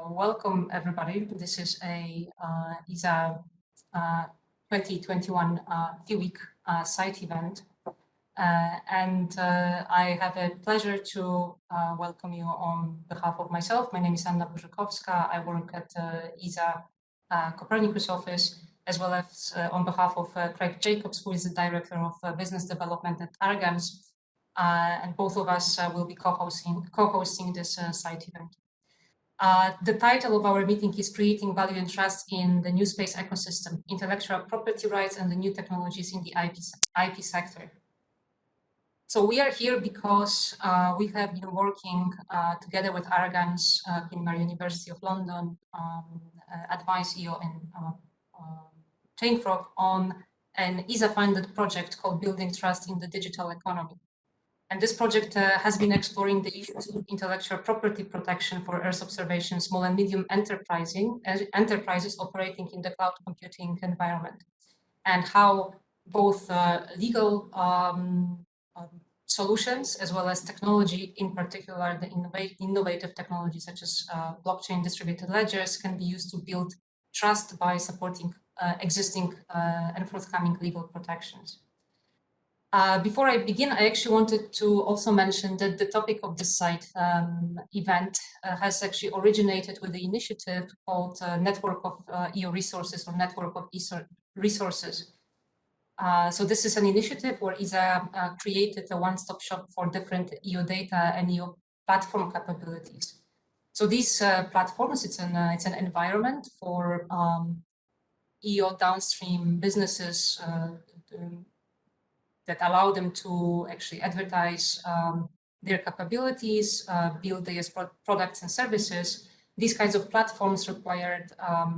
Welcome everybody. This is a ISA 2021 Phiweek site event. I have a pleasure to welcome you on behalf of myself. My name is Anna Burzykowska. I work at ISA Copernicus office, as well as on behalf of Craig Jacobs, who is the Director of Business Development at Argams. And both of us will be co-hosting this site event. The title of our meeting is Creating Value and Trust in the New Space Ecosystem, Intellectual Property Rights and the New Technologies in the IP sector. So we are here because we have been working together with Argams, Queen Mary University of London, Advice EO and Chainfrog on an ESA-funded project called Building Trust in the Digital Economy. And this project has been exploring the issues of intellectual property protection for Earth observation, small and medium enterprises operating in the cloud computing environment, and how both legal solutions as well as technology, in particular the innovative technology such as blockchain distributed ledgers, can be used to build trust by supporting existing and forthcoming legal protections. Before I begin, I actually wanted to also mention that the topic of this site event has actually originated with the initiative called Network of EO Resources or Network of ESA Resources. So this is an initiative where ESA created a one-stop shop for different EO data and EO platform capabilities. So these platforms, it's an environment for EO downstream businesses that allow them to actually advertise their capabilities, build their products and services. These kinds of platforms required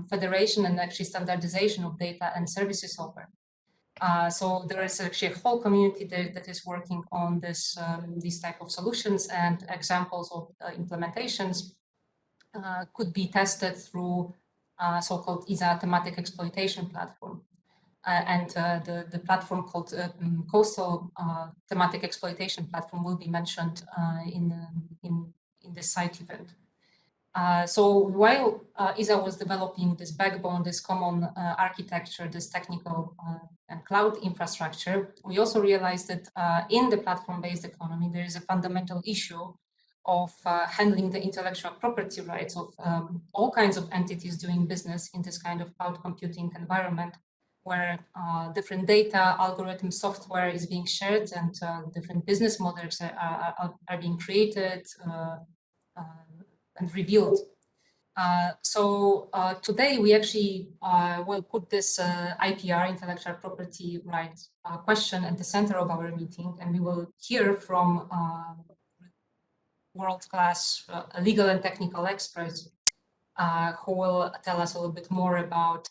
federation and actually standardization of data and services offered. So there is actually a whole community that is working on these type of solutions, and examples of implementations could be tested through so-called ESA thematic exploitation platform. The platform called Coastal Thematic Exploitation Platform will be mentioned in this site event. So while ESA was developing this backbone, this common architecture, this technical and cloud infrastructure, we also realized that in the platform-based economy, there is a fundamental issue of handling the intellectual property rights of all kinds of entities doing business in this kind of cloud computing environment, where different data, algorithm, software is being shared, and different business models are being created and revealed. So today we actually will put this IPR, intellectual property rights question, at the center of our meeting, and we will hear from world-class legal and technical experts who will tell us a little bit more about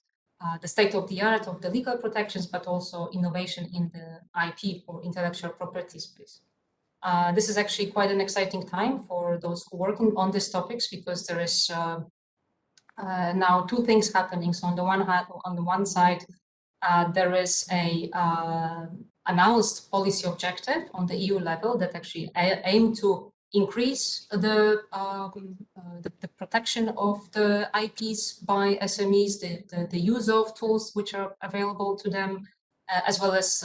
the state of the art of the legal protections, but also innovation in the IP or intellectual property space. This is actually quite an exciting time for those who are working on these topics, because there is now two things happening. So on the one side, there is a announced policy objective on the EU level that actually aim to increase the protection of the IPs by SMEs, the use of tools which are available to them, as well as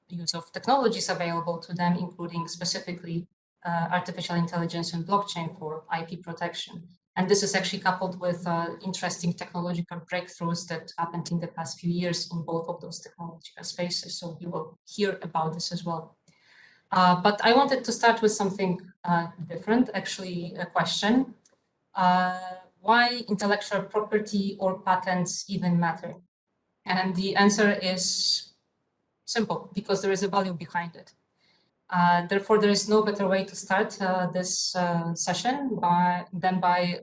use of technologies available to them, including specifically artificial intelligence and blockchain for IP protection. And this is actually coupled with interesting technological breakthroughs that happened in the past few years in both of those technological spaces. So you will hear about this as well. But I wanted to start with something different, actually a question. Why intellectual property or patents even matter? And the answer is simple: because there is a value behind it. Therefore, there is no better way to start this session than by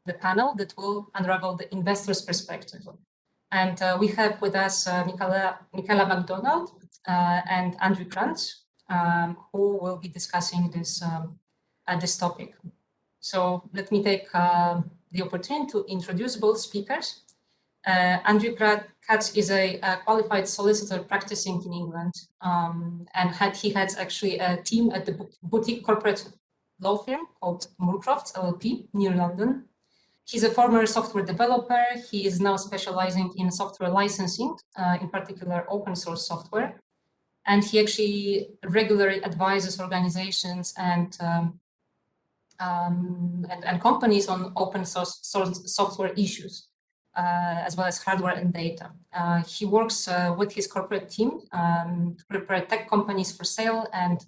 the panel that will unravel the investor's perspective. And we have with us Michaela MacDonald and Andrew Krantz, who will be discussing this topic. So let me take the opportunity to introduce both speakers. Andrew Krantz is a qualified solicitor practicing in England, and he heads actually a team at the boutique corporate law firm called Moorcrofts LLP near London. He's a former software developer. He is now specializing in software licensing, in particular open source software. And he actually regularly advises organizations and companies on open source software issues, as well as hardware and data. He works with his corporate team to prepare tech companies for sale, and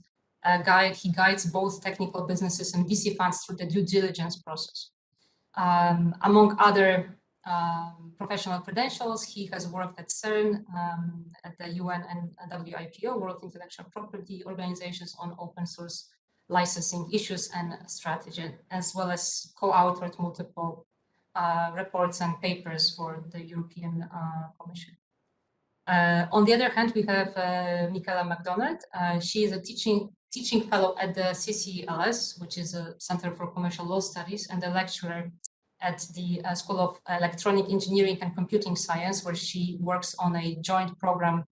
he guides both technical businesses and VC funds through the due diligence process. Among other professional credentials, he has worked at CERN, at the UN and WIPO, World Intellectual Property Organizations, on open source licensing issues and strategy, as well as co-authored multiple reports and papers for the European Commission. On the other hand, we have Michaela MacDonald. She is a teaching fellow at the CCLS, which is a Center for Commercial Law Studies, and a lecturer at the School of Electronic Engineering and Computing Science, where she works on a joint program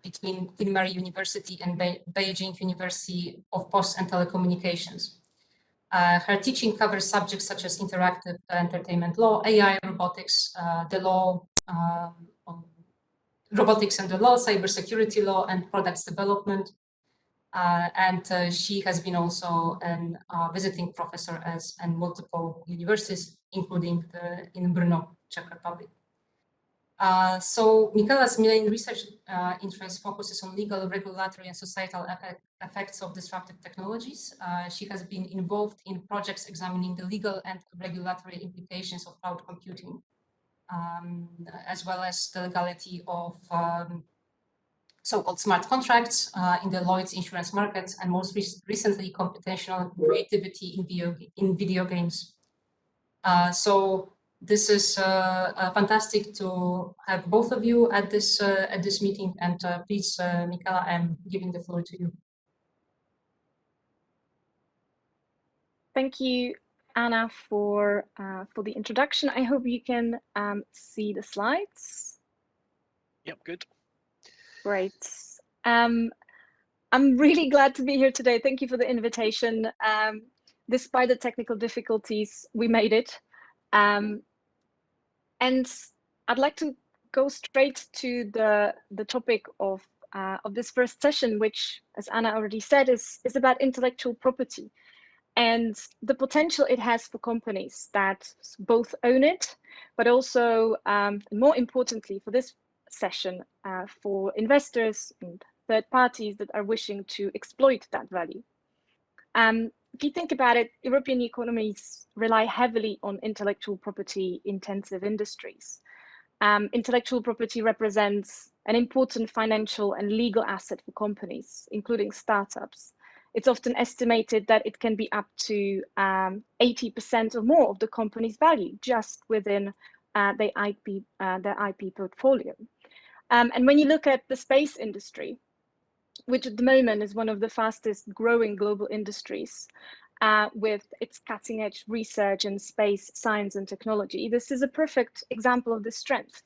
between Queen Mary University and Beijing University of Post and Telecommunications. Her teaching covers subjects such as interactive entertainment law, AI, robotics, the law, robotics and the law, cybersecurity law, and products development. She has been also a visiting professor in multiple universities, including in Brno, Czech Republic. So Michaela's main research interest focuses on legal, regulatory, and societal effects of disruptive technologies. She has been involved in projects examining the legal and regulatory implications of cloud computing, as well as the legality of so-called smart contracts in the Lloyd's insurance markets, and most recently computational creativity in video games. So this is fantastic to have both of you at this meeting. And please, Michaela, I'm giving the floor to you. Thank you, Anna, for the introduction. I hope you can see the slides. Yep, good. Great. I'm really glad to be here today. Thank you for the invitation. Despite the technical difficulties, we made it. And I'd like to go straight to the topic of this first session, which, as Anna already said, is about intellectual property and the potential it has for companies that both own it, but also, more importantly for this session, for investors and third parties that are wishing to exploit that value. If you think about it, European economies rely heavily on intellectual property intensive industries. Intellectual property represents an important financial and legal asset for companies, including startups. It's often estimated that it can be up to 80% or more of the company's value just within their IP portfolio. And when you look at the space industry, which at the moment is one of the fastest growing global industries, with its cutting edge research in space, science and technology, this is a perfect example of this strength.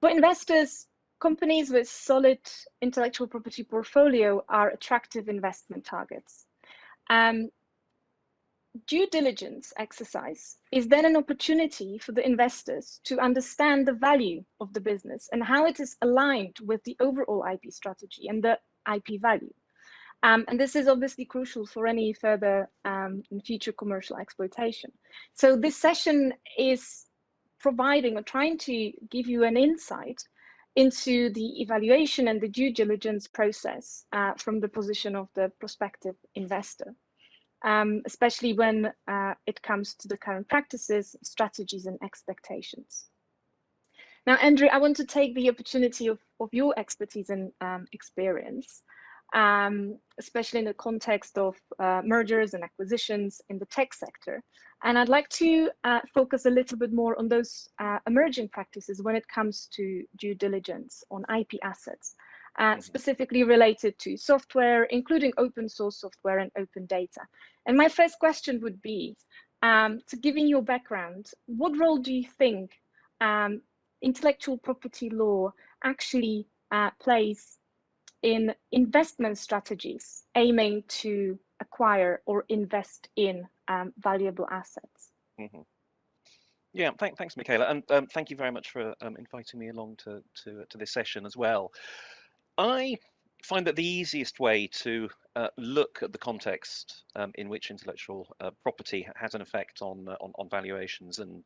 For investors, companies with solid intellectual property portfolio are attractive investment targets. Due diligence exercise is then an opportunity for the investors to understand the value of the business and how it is aligned with the overall IP strategy and the IP value. And this is obviously crucial for any further and future commercial exploitation. So this session is providing or trying to give you an insight into the evaluation and the due diligence process from the position of the prospective investor. Especially when it comes to the current practices, strategies, and expectations. Now, Andrew, I want to take the opportunity of your expertise and experience, especially in the context of mergers and acquisitions in the tech sector. And I'd like to focus a little bit more on those emerging practices when it comes to due diligence on IP assets. Specifically related to software, including open source software and open data. And my first question would be, to given your background, what role do you think intellectual property law actually plays in investment strategies aiming to acquire or invest in valuable assets. Mm-hmm. Yeah, thanks, Michaela, and thank you very much for inviting me along to this session as well. I find that the easiest way to look at the context in which intellectual property has an effect on valuations and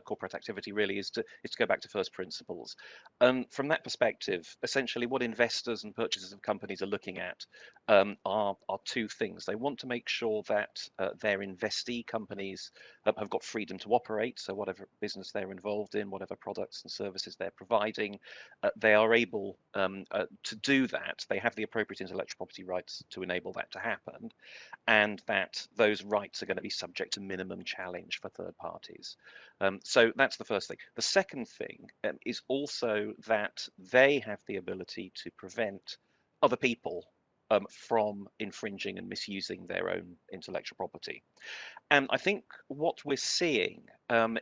corporate activity really is to go back to first principles. From that perspective, essentially what investors and purchasers of companies are looking at are two things. They want to make sure that their investee companies have got freedom to operate, so whatever business they're involved in, whatever products and services they're providing, they are able to do that. They have the appropriate intellectual property rights to enable that to happen, and that those rights are going to be subject to minimum challenge for third parties. So that's the first thing. The second thing is also that they have the ability to prevent other people from infringing and misusing their own intellectual property. And I think what we're seeing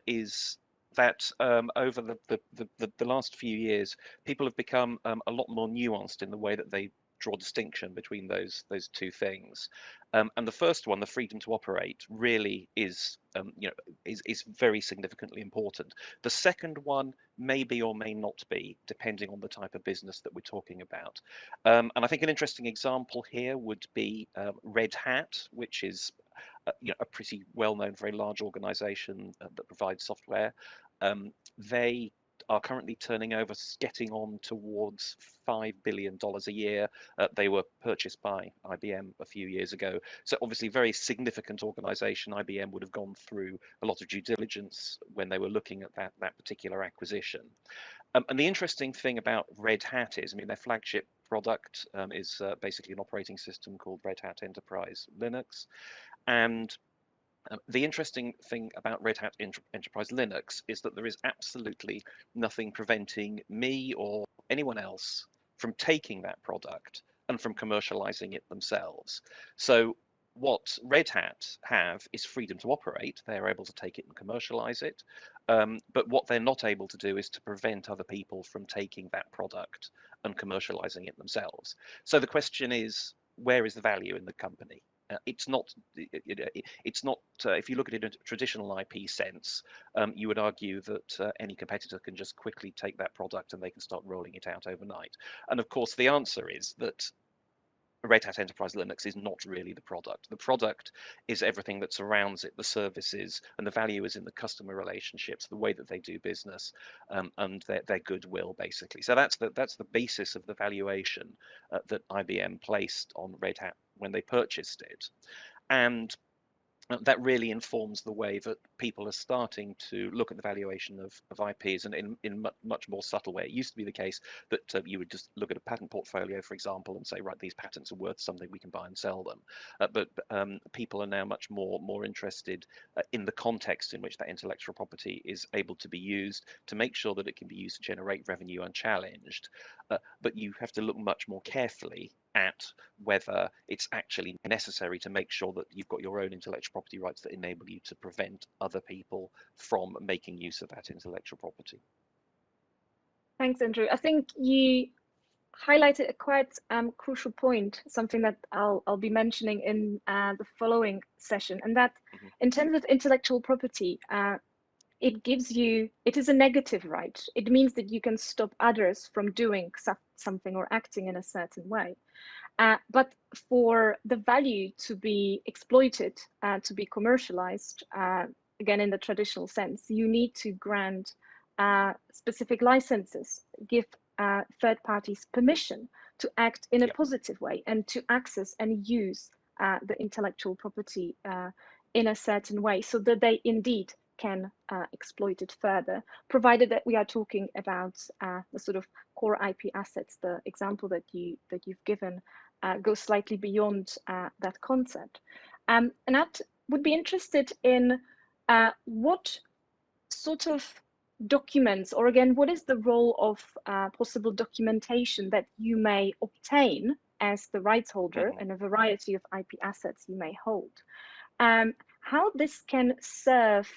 is that over the last few years, people have become a lot more nuanced in the way that they draw distinction between those two things. And the first one, the freedom to operate, really is is very significantly important. The second one may be or may not be, depending on the type of business that we're talking about. And I think an interesting example here would be Red Hat, which is a pretty well-known, very large organization that provides software. They are currently turning over, getting on towards $5 billion a year. They were purchased by IBM a few years ago. So obviously very significant organization. IBM would have gone through a lot of due diligence when they were looking at that particular acquisition. And the interesting thing about Red Hat is, I mean, their flagship product is basically an operating system called Red Hat Enterprise Linux. And the interesting thing about Red Hat Enterprise Linux is that there is absolutely nothing preventing me or anyone else from taking that product and from commercializing it themselves. So what Red Hat have is freedom to operate. They're able to take it and commercialize it. But what they're not able to do is to prevent other people from taking that product and commercializing it themselves. So the question is, where is the value in the company? It's not. If you look at it in a traditional IP sense, you would argue that any competitor can just quickly take that product and they can start rolling it out overnight. And of course, the answer is that Red Hat Enterprise Linux is not really the product. The product is everything that surrounds it, the services, and the value is in the customer relationships, the way that they do business, and their goodwill, basically. So that's the basis of the valuation that IBM placed on Red Hat when they purchased it. And that really informs the way that people are starting to look at the valuation of IPs, and in much more subtle way. It used to be the case that you would just look at a patent portfolio, for example, and say, right, these patents are worth something, we can buy and sell them. But people are now much more interested in the context in which that intellectual property is able to be used, to make sure that it can be used to generate revenue unchallenged. But you have to look much more carefully at whether it's actually necessary to make sure that you've got your own intellectual property rights that enable you to prevent other people from making use of that intellectual property. Thanks, Andrew. I think you highlighted a quite crucial point, something that I'll be mentioning in the following session, and that in terms of intellectual property, it is a negative right. It means that you can stop others from doing something or acting in a certain way. But for the value to be exploited, to be commercialized, again, in the traditional sense, you need to grant specific licenses, give third parties permission to act in a positive way and to access and use the intellectual property in a certain way, so that they indeed can exploit it further, provided that we are talking about the sort of core IP assets. The example that you've given goes slightly beyond that concept. And I would be interested in what sort of documents, or again, what is the role of possible documentation that you may obtain as the rights holder in a variety of IP assets you may hold? How this can serve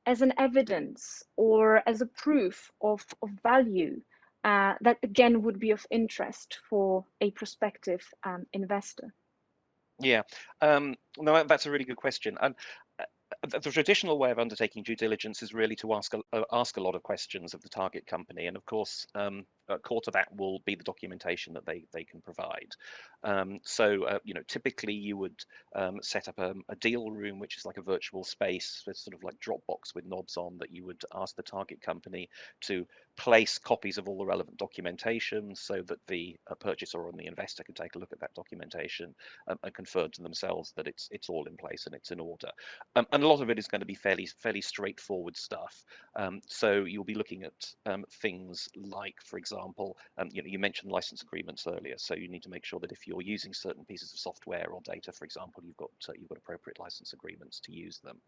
as an evidence or as a proof of value that again would be of interest for a prospective investor. Yeah, no, that's a really good question. And the traditional way of undertaking due diligence is really to ask a lot of questions of the target company, and of course, core to that will be the documentation that they can provide. So, typically you would set up a deal room, which is like a virtual space, it's sort of like Dropbox with knobs on, that you would ask the target company to place copies of all the relevant documentation, so that the purchaser or the investor can take a look at that documentation and confirm to themselves that it's all in place and it's in order. And a lot of it is going to be fairly straightforward stuff. So you'll be looking at things like, for example, you mentioned license agreements earlier. So you need to make sure that if you're using certain pieces of software or data, for example, you've got appropriate license agreements to use them.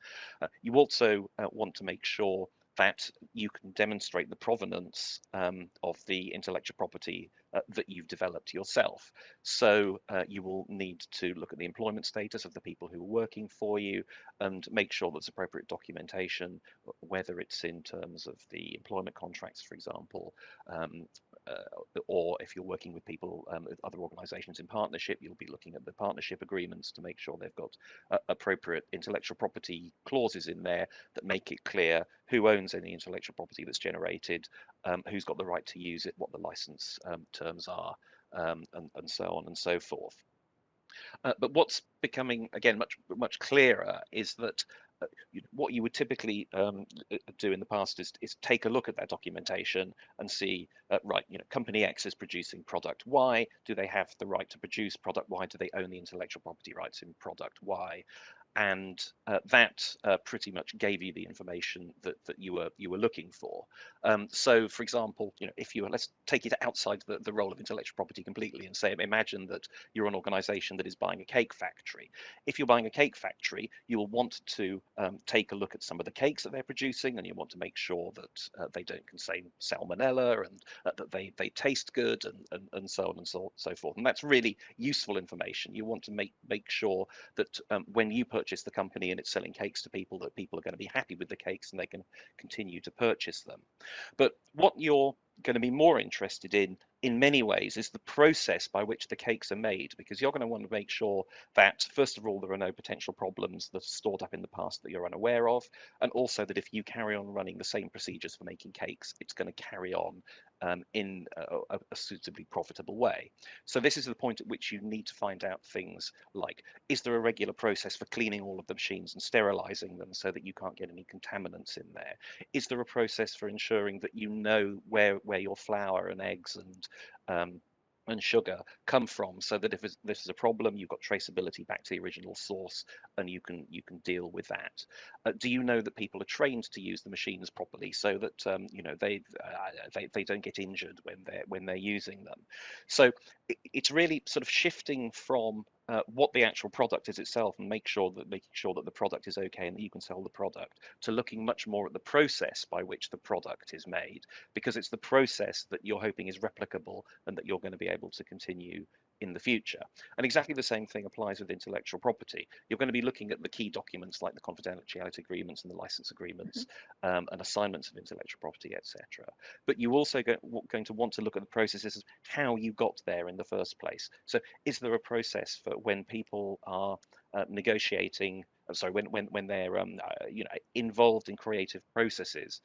You also want to make sure that you can demonstrate the provenance of the intellectual property that you've developed yourself. So you will need to look at the employment status of the people who are working for you and make sure there's appropriate documentation, whether it's in terms of the employment contracts, for example, or if you're working with people, other organizations in partnership, you'll be looking at the partnership agreements to make sure they've got appropriate intellectual property clauses in there that make it clear who owns any intellectual property that's generated, who's got the right to use it, what the license terms are, and so on and so forth. But what's becoming, again, much clearer is that what you would typically do in the past is take a look at that documentation and see, right, company X is producing product Y. Do they have the right to produce product Y? Do they own the intellectual property rights in product Y? And that pretty much gave you the information that you were looking for. So, for example, if let's take it outside the role of intellectual property completely and say, imagine that you're an organization that is buying a cake factory. If you're buying a cake factory, you will want to take a look at some of the cakes that they're producing, and you want to make sure that they don't contain salmonella, and that they taste good, and so on and so forth. And that's really useful information. You want to make sure that when you purchase the company and it's selling cakes to people, that people are going to be happy with the cakes and they can continue to purchase them. But what you're going to be more interested in many ways, is the process by which the cakes are made, because you're going to want to make sure that, first of all, there are no potential problems that are stored up in the past that you're unaware of, and also that if you carry on running the same procedures for making cakes, it's going to carry on in a suitably profitable way. So this is the point at which you need to find out things like, is there a regular process for cleaning all of the machines and sterilizing them so that you can't get any contaminants in there? Is there a process for ensuring that you know where your flour and eggs and sugar come from, so that if this is a problem, you've got traceability back to the original source, and you can deal with that? Do you know that people are trained to use the machines properly, so that they don't get injured when they're using them? So it's really sort of shifting from what the actual product is itself, and making sure that the product is okay and that you can sell the product, to looking much more at the process by which the product is made, because it's the process that you're hoping is replicable and that you're going to be able to continue in the future. And exactly the same thing applies with intellectual property. You're going to be looking at the key documents like the confidentiality agreements and the license agreements, and assignments of intellectual property, etc. But you also going to want to look at the processes of how you got there in the first place. So is there a process for when people are negotiating, sorry, when they're involved in creative processes,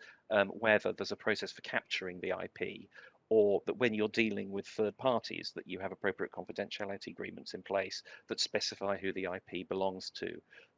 whether there's a process for capturing the IP, or that when you're dealing with third parties, that you have appropriate confidentiality agreements in place that specify who the IP belongs to,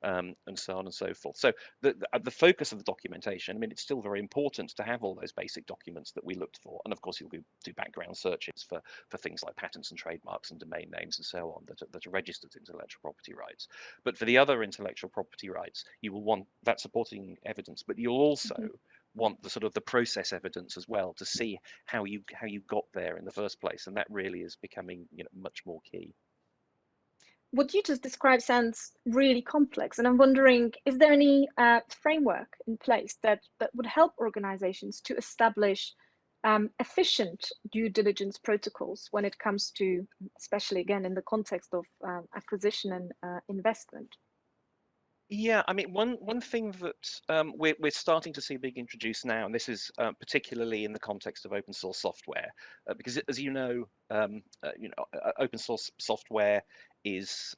and so on and so forth. So the focus of the documentation, I mean, it's still very important to have all those basic documents that we looked for, and of course you'll do background searches for things like patents and trademarks and domain names and so on that are registered intellectual property rights. But for the other intellectual property rights, you will want that supporting evidence, but you'll also want the sort of the process evidence as well, to see how you got there in the first place, and that really is becoming much more key. What you just described sounds really complex, and I'm wondering, is there any framework in place that would help organizations to establish efficient due diligence protocols when it comes to, especially again in the context of acquisition and investment? Yeah, I mean, one thing that we're starting to see being introduced now, and this is particularly in the context of open source software, because as you know, open source software is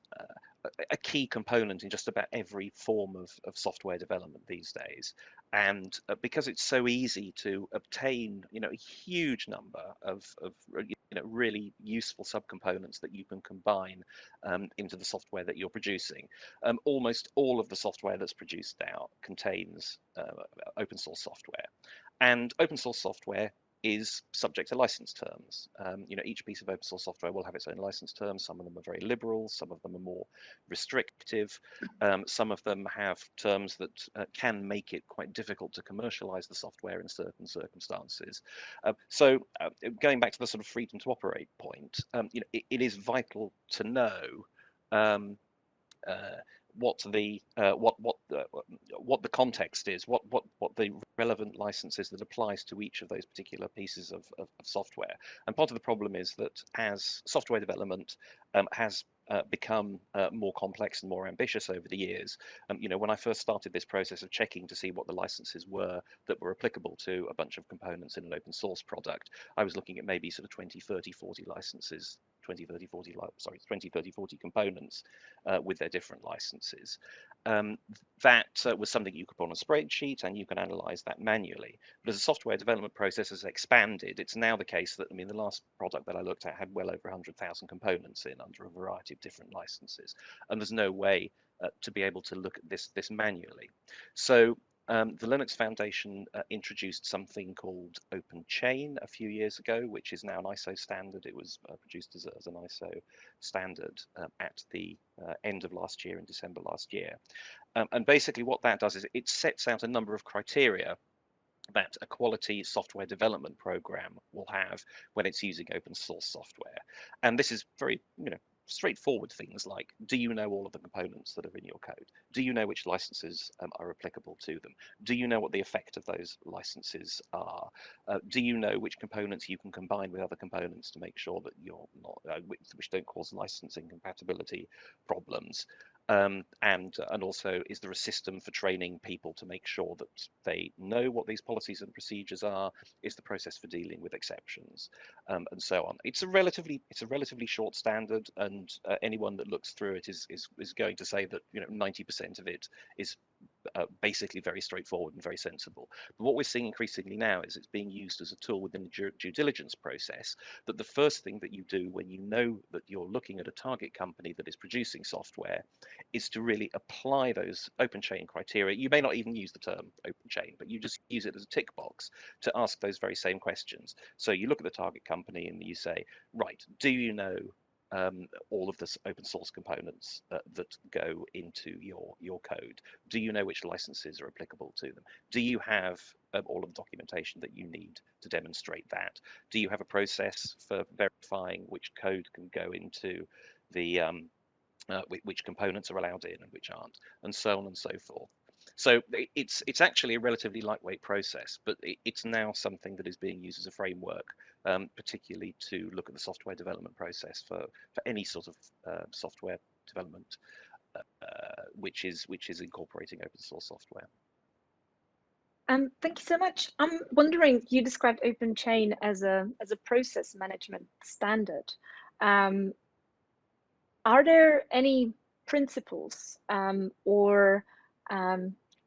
a key component in just about every form of software development these days. And because it's so easy to obtain, a huge number of really useful subcomponents that you can combine into the software that you're producing. Almost all of the software that's produced now contains open source software, and open source software is subject to license terms. Each piece of open source software will have its own license terms. Some of them are very liberal, some of them are more restrictive. Some of them have terms that can make it quite difficult to commercialize the software in certain circumstances. So going back to the sort of freedom to operate point, it is vital to know what the context is, what the relevant license is that applies to each of those particular pieces of software. And part of the problem is that as software development has become more complex and more ambitious over the years, when I first started this process of checking to see what the licenses were that were applicable to a bunch of components in an open source product, I was looking at maybe sort of 20, 30, 40 licenses, 20, 30, 40 components with their different licenses. That was something you could put on a spreadsheet and you can analyze that manually. But as the software development process has expanded, it's now the case that, the last product that I looked at had well over 100,000 components in under a variety of different licenses. And there's no way to be able to look at this manually. So the Linux Foundation introduced something called Open Chain a few years ago, which is now an ISO standard. It was produced as an ISO standard at the end of last year, in December last year. And basically what that does is it sets out a number of criteria that a quality software development program will have when it's using open source software. And this is very, straightforward things like, do you know all of the components that are in your code? Do you know which licenses are applicable to them? Do you know what the effect of those licenses are? Do you know which components you can combine with other components to make sure that you're not, which don't cause license incompatibility problems? And also, is there a system for training people to make sure that they know what these policies and procedures are? Is the process for dealing with exceptions, and so on? It's a relatively short standard, and anyone that looks through it is going to say that 90% of it is basically very straightforward and very sensible. But what we're seeing increasingly now is it's being used as a tool within the due diligence process, that the first thing that you do when you know that you're looking at a target company that is producing software is to really apply those open chain criteria. You may not even use the term open chain, but you just use it as a tick box to ask those very same questions. So you look at the target company and you say, right, do you know all of the open source components that go into your code? Do you know which licenses are applicable to them? Do you have all of the documentation that you need to demonstrate that? Do you have a process for verifying which code can go into the which components are allowed in and which aren't, and so on and so forth? So it's actually a relatively lightweight process, but it's now something that is being used as a framework, particularly to look at the software development process for any sort of software development which is incorporating open source software. Thank you so much. I'm wondering, you described Open Chain as a process management standard. Are there any principles or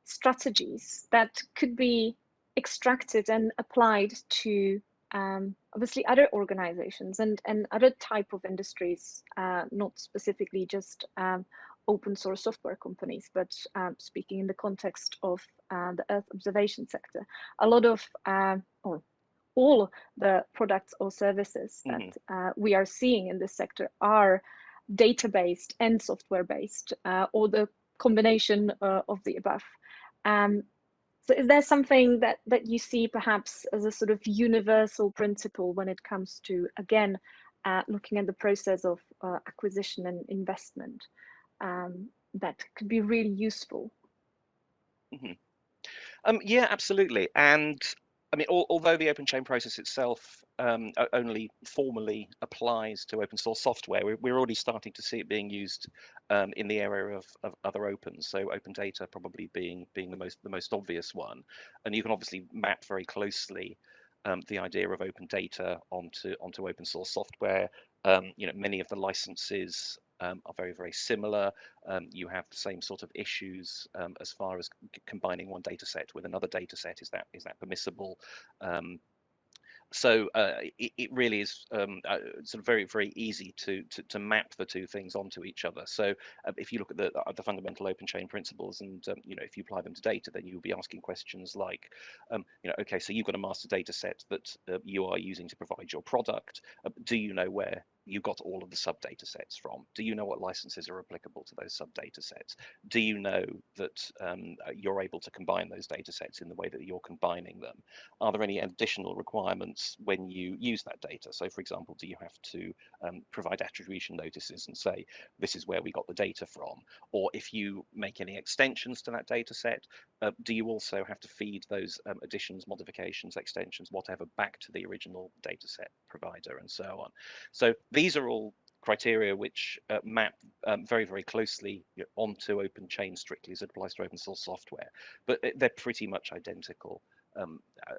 strategies that could be extracted and applied to obviously other organizations and other type of industries, not specifically just open source software companies, but speaking in the context of the Earth observation sector? A lot of, or all the products or services that we are seeing in this sector are data-based and software-based, or the combination of the above. So is there something that you see perhaps as a sort of universal principle when it comes to, again, looking at the process of acquisition and investment that could be really useful? Yeah, absolutely. And I mean, although the open chain process itself only formally applies to open source software, we're already starting to see it being used in the area of other opens. So open data probably being the most obvious one, and you can obviously map very closely the idea of open data onto open source software. Many of the licenses are very, very similar. You have the same sort of issues as far as combining one data set with another data set. Is that permissible? So it really is sort of very, very easy to map the two things onto each other. So if you look at the fundamental open chain principles, and if you apply them to data, then you'll be asking questions like, okay, so you've got a master data set that you are using to provide your product. Do you know where you got all of the sub data sets from? Do you know what licenses are applicable to those sub data sets? Do you know that you're able to combine those data sets in the way that you're combining them? Are there any additional requirements when you use that data? So for example, do you have to provide attribution notices and say, this is where we got the data from? Or if you make any extensions to that data set, do you also have to feed those additions, modifications, extensions, whatever, back to the original data set provider and so on? So these are all criteria which map very, very closely onto open chain strictly as it applies to open source software, but they're pretty much identical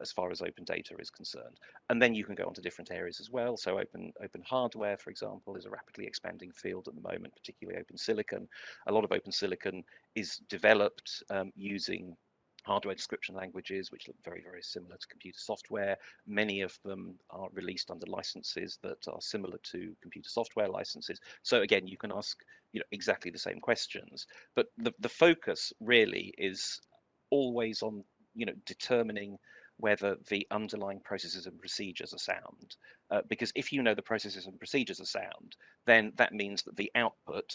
as far as open data is concerned. And then you can go on to different areas as well. So open hardware, for example, is a rapidly expanding field at the moment, particularly open silicon. A lot of open silicon is developed using hardware description languages, which look very, very similar to computer software. Many of them are released under licenses that are similar to computer software licenses. So again, you can ask exactly the same questions, but the focus really is always on determining whether the underlying processes and procedures are sound. Because if you know the processes and procedures are sound, then that means that the output,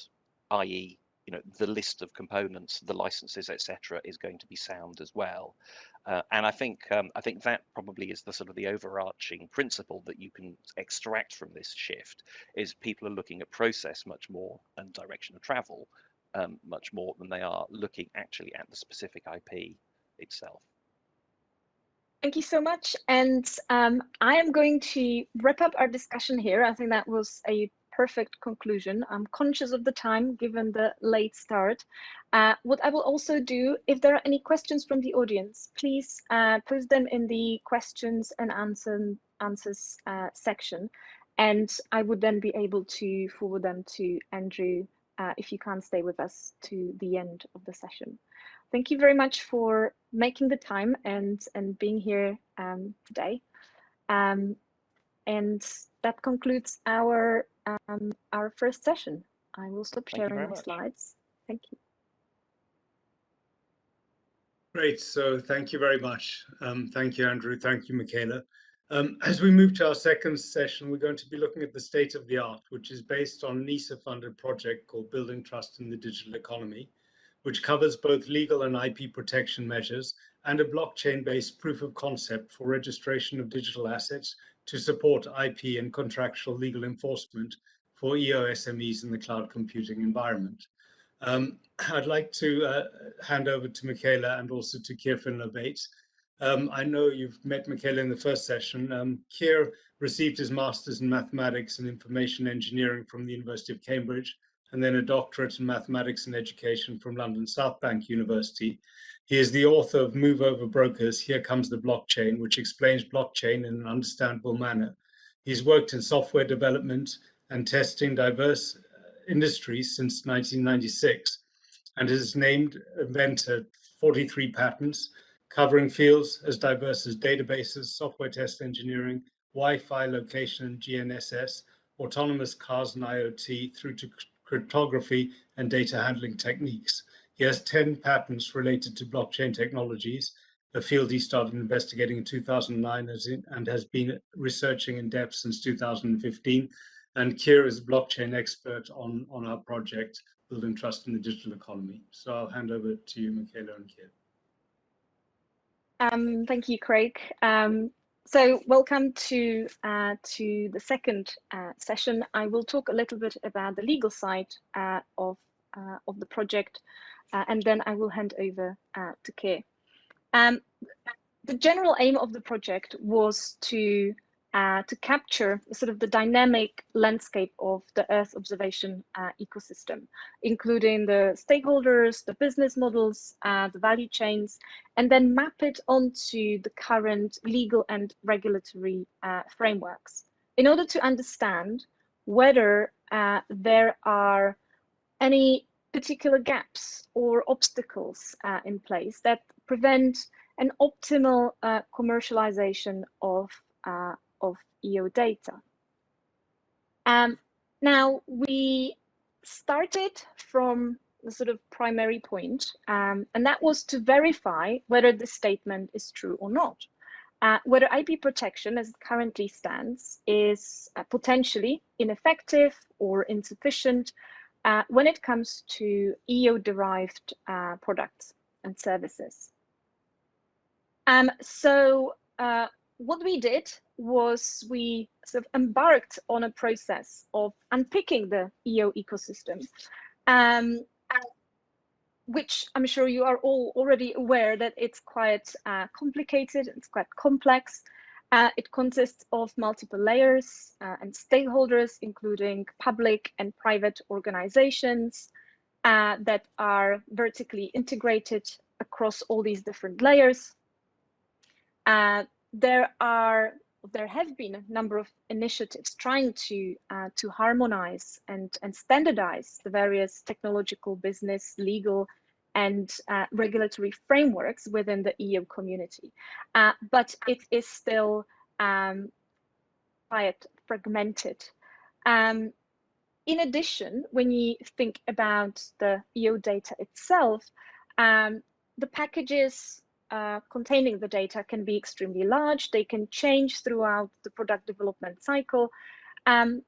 i.e., the list of components, the licenses, etc., is going to be sound as well. And I think that probably is the sort of the overarching principle that you can extract from this shift, is people are looking at process much more and direction of travel much more than they are looking actually at the specific IP itself. Thank you so much. And I am going to wrap up our discussion here. I think that was a perfect conclusion. I'm conscious of the time given the late start. What I will also do, if there are any questions from the audience, please post them in the questions and answers section. And I would then be able to forward them to Andrew if you can't stay with us to the end of the session. Thank you very much for making the time and being here today. And that concludes our first session. I will stop sharing my slides. Thank you. Great. So thank you very much. Thank you, Andrew. Thank you, Michaela. As we move to our second session, we're going to be looking at the state of the art, which is based on a NISA-funded project called Building Trust in the Digital Economy, which covers both legal and IP protection measures and a blockchain-based proof of concept for registration of digital assets to support IP and contractual legal enforcement for EOSMEs in the cloud computing environment. I'd like to hand over to Michaela and also to Keir Finlay-Bates. I know you've met Michaela in the first session. Keir received his master's in mathematics and information engineering from the University of Cambridge, and then a doctorate in mathematics and education from London South Bank University. He is the author of Move Over Brokers, Here Comes the Blockchain, which explains blockchain in an understandable manner. He's worked in software development and testing diverse industries since 1996 and has named inventor 43 patents covering fields as diverse as databases, software test engineering, Wi-Fi location and GNSS, autonomous cars and IoT, through to cryptography and data handling techniques. He has 10 patents related to blockchain technologies, a field he started investigating in 2009 and has been researching in depth since 2015. And Keir is a blockchain expert on our project, Building Trust in the Digital Economy. So I'll hand over to you, Michaela and Keir. Thank you, Craig. So welcome to the second session. I will talk a little bit about the legal side of the project, and then I will hand over to Keir. The general aim of the project was to capture sort of the dynamic landscape of the Earth observation ecosystem, including the stakeholders, the business models, the value chains, and then map it onto the current legal and regulatory frameworks in order to understand whether there are any particular gaps or obstacles in place that prevent an optimal commercialization of EO data. Now, we started from the sort of primary point, and that was to verify whether the statement is true or not. Whether IP protection as it currently stands is potentially ineffective or insufficient when it comes to EO-derived products and services. So what we did was we sort of embarked on a process of unpicking the EO ecosystem, which I'm sure you are all already aware that it's quite complicated, it's quite complex. It consists of multiple layers and stakeholders, including public and private organizations that are vertically integrated across all these different layers. There have been a number of initiatives trying to harmonize and standardize the various technological, business, legal, and regulatory frameworks within the EO community, but it is still quite fragmented. In addition, when you think about the EO data itself, the packages containing the data can be extremely large. They can change throughout the product development cycle. And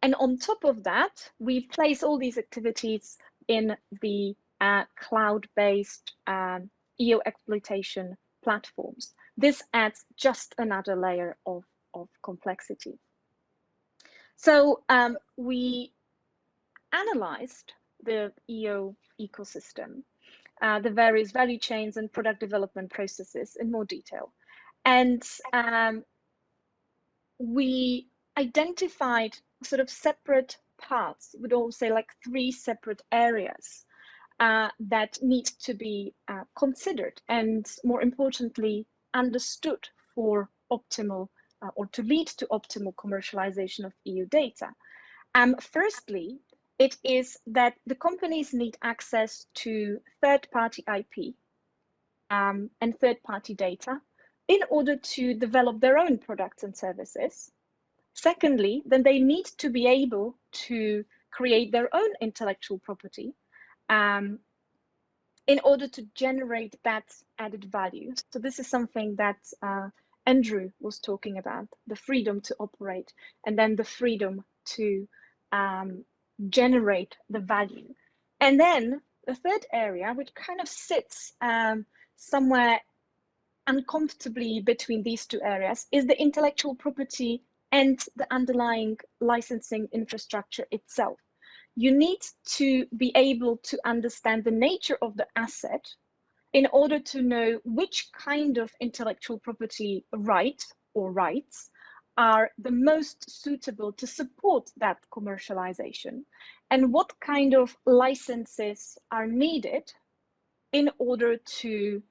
on top of that, we place all these activities in the cloud-based EO exploitation platforms. This adds just another layer of complexity. So we analyzed the EO ecosystem, the various value chains and product development processes in more detail. And we identified sort of separate parts, we'd all say like 3 separate areas that need to be considered and, more importantly, understood for optimal or to lead to optimal commercialization of EU data. Firstly, it is that the companies need access to third-party IP and third-party data in order to develop their own products and services. Secondly, then they need to be able to create their own intellectual property in order to generate that added value. So this is something that Andrew was talking about, the freedom to operate and then the freedom to generate the value. And then the third area, which kind of sits somewhere uncomfortably between these 2 areas, is the intellectual property and the underlying licensing infrastructure itself. You need to be able to understand the nature of the asset in order to know which kind of intellectual property right or rights are the most suitable to support that commercialization, and what kind of licenses are needed in order to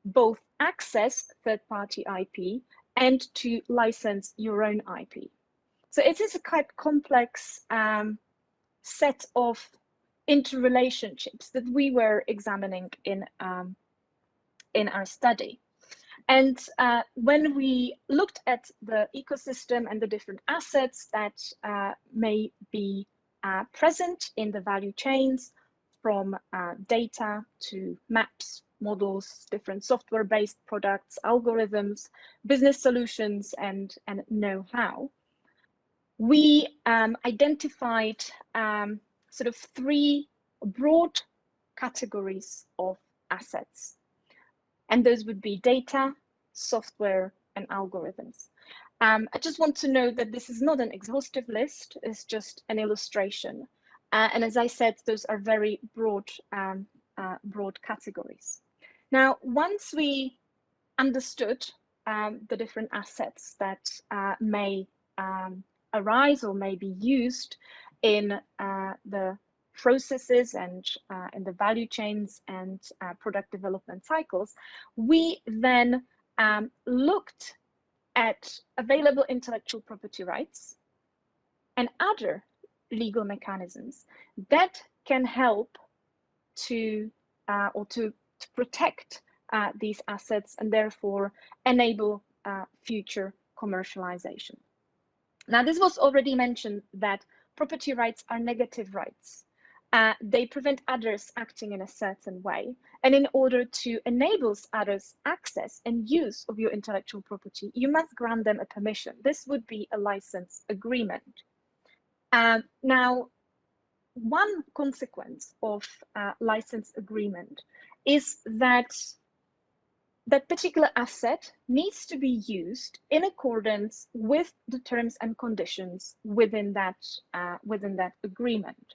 both access third-party IP and to license your own IP. So it is a quite complex set of interrelationships that we were examining in our study. And when we looked at the ecosystem and the different assets that may be present in the value chains, from data to maps, models, different software-based products, algorithms, business solutions, and know-how, we identified sort of 3 broad categories of assets. And those would be data, software, and algorithms. I just want to note that this is not an exhaustive list, it's just an illustration. And as I said, those are very broad, broad categories. Now, once we understood the different assets that may arise or may be used in the processes and in the value chains and product development cycles, we then looked at available intellectual property rights and other legal mechanisms that can help to protect these assets and therefore enable future commercialization. Now, this was already mentioned that property rights are negative rights. They prevent others acting in a certain way. And in order to enable others access and use of your intellectual property, you must grant them a permission. This would be a license agreement. Now, one consequence of license agreement is that that particular asset needs to be used in accordance with the terms and conditions within that agreement.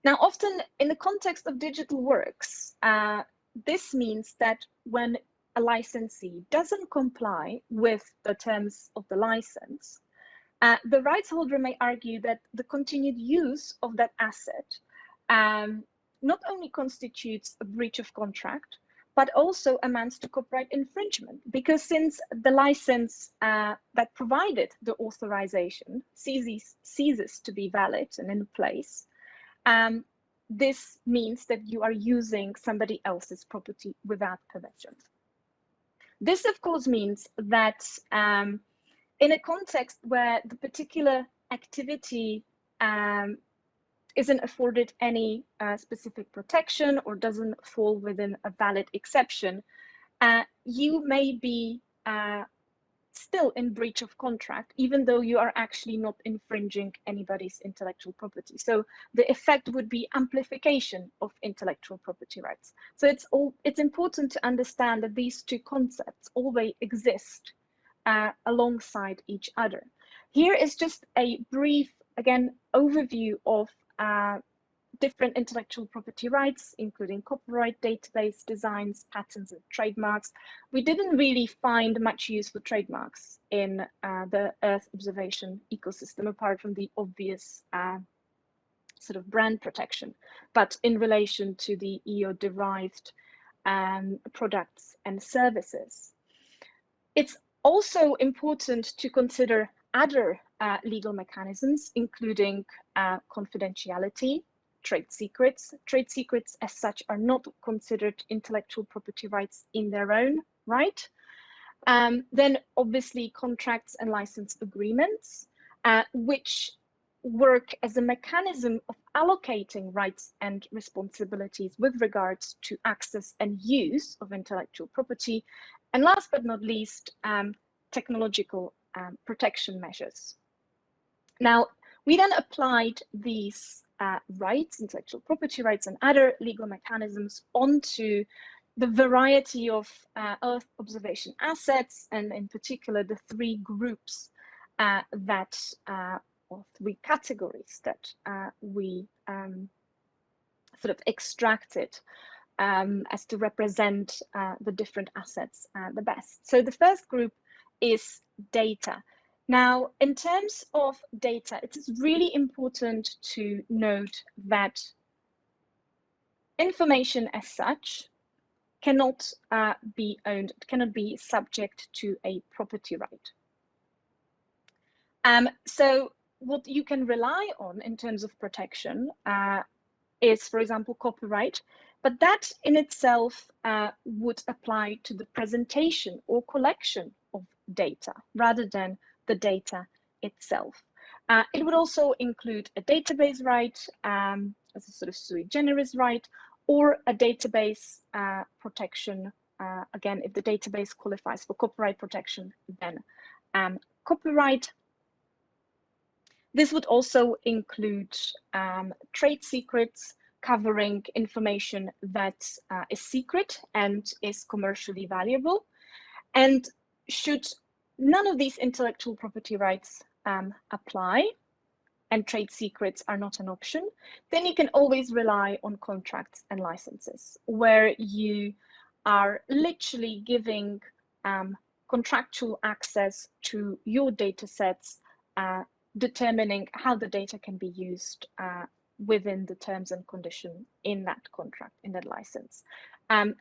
Now, often in the context of digital works, this means that when a licensee doesn't comply with the terms of the license, the rights holder may argue that the continued use of that asset not only constitutes a breach of contract, but also amounts to copyright infringement, because since the license that provided the authorization ceases to be valid and in place, this means that you are using somebody else's property without permission. This, of course, means that in a context where the particular activity isn't afforded any specific protection or doesn't fall within a valid exception, you may be still in breach of contract, even though you are actually not infringing anybody's intellectual property. So the effect would be amplification of intellectual property rights. So it's important to understand that these two concepts always exist alongside each other. Here is just a brief, again, overview of different intellectual property rights, including copyright, database, designs, patents, and trademarks. We didn't really find much use for trademarks in the Earth observation ecosystem, apart from the obvious sort of brand protection, but in relation to the EO-derived products and services. It's also important to consider other legal mechanisms, including confidentiality, trade secrets. Trade secrets as such are not considered intellectual property rights in their own right. Then obviously contracts and license agreements, which work as a mechanism of allocating rights and responsibilities with regards to access and use of intellectual property. And last but not least, technological protection measures. Now, we then applied these rights, intellectual property rights, and other legal mechanisms onto the variety of Earth observation assets, and in particular, the three groups or three categories that we sort of extracted as to represent the different assets the best. So the first group is data. Now, in terms of data, it is really important to note that information as such cannot be owned, cannot be subject to a property right. So what you can rely on in terms of protection is, for example, copyright, but that in itself would apply to the presentation or collection of data rather than the data itself. It would also include a database right as a sort of sui generis right, or a database protection. Again, if the database qualifies for copyright protection, then copyright. This would also include trade secrets, covering information that is secret and is commercially valuable. And should none of these intellectual property rights apply, and trade secrets are not an option, then you can always rely on contracts and licenses, where you are literally giving contractual access to your data sets, determining how the data can be used within the terms and conditions in that contract, in that license,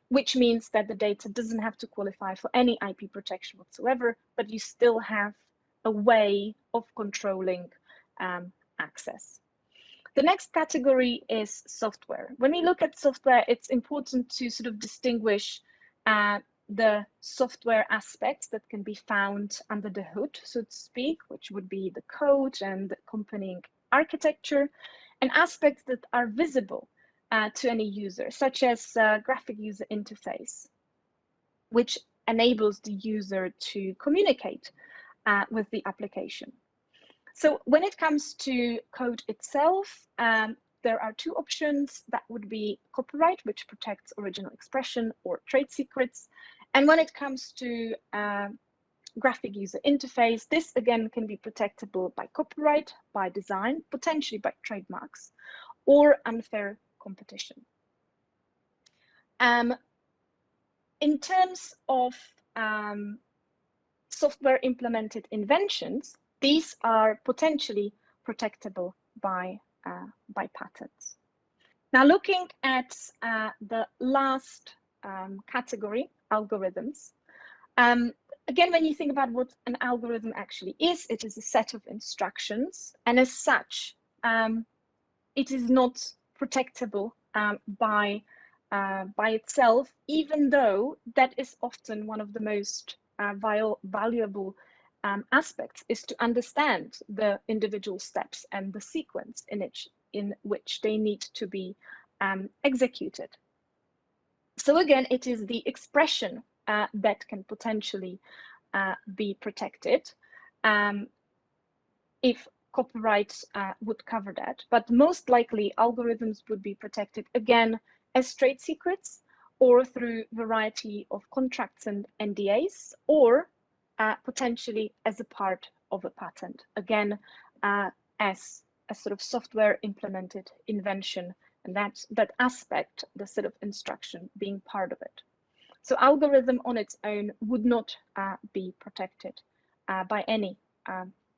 which means that the data doesn't have to qualify for any IP protection whatsoever, but you still have a way of controlling access. The next category is software. When we look at software, it's important to sort of distinguish the software aspects that can be found under the hood, so to speak, which would be the code and the accompanying architecture, and aspects that are visible to any user, such as graphic user interface, which enables the user to communicate with the application. So when it comes to code itself, there are two options. That would be copyright, which protects original expression or trade secrets. And when it comes to graphic user interface, this again can be protectable by copyright, by design, potentially by trademarks, or unfair competition. In terms of software implemented inventions, these are potentially protectable by patents. Now, looking at the last category, algorithms. Again, when you think about what an algorithm actually is, it is a set of instructions, and as such, it is not protectable by itself, even though that is often one of the most valuable aspects, is to understand the individual steps and the sequence in which they need to be executed. So again, it is the expression that can potentially be protected if copyright would cover that, but most likely algorithms would be protected again as trade secrets or through a variety of contracts and NDAs, or potentially as a part of a patent, again as a sort of software implemented invention, and that aspect, the set of instruction, being part of it. So algorithm on its own would not be protected by any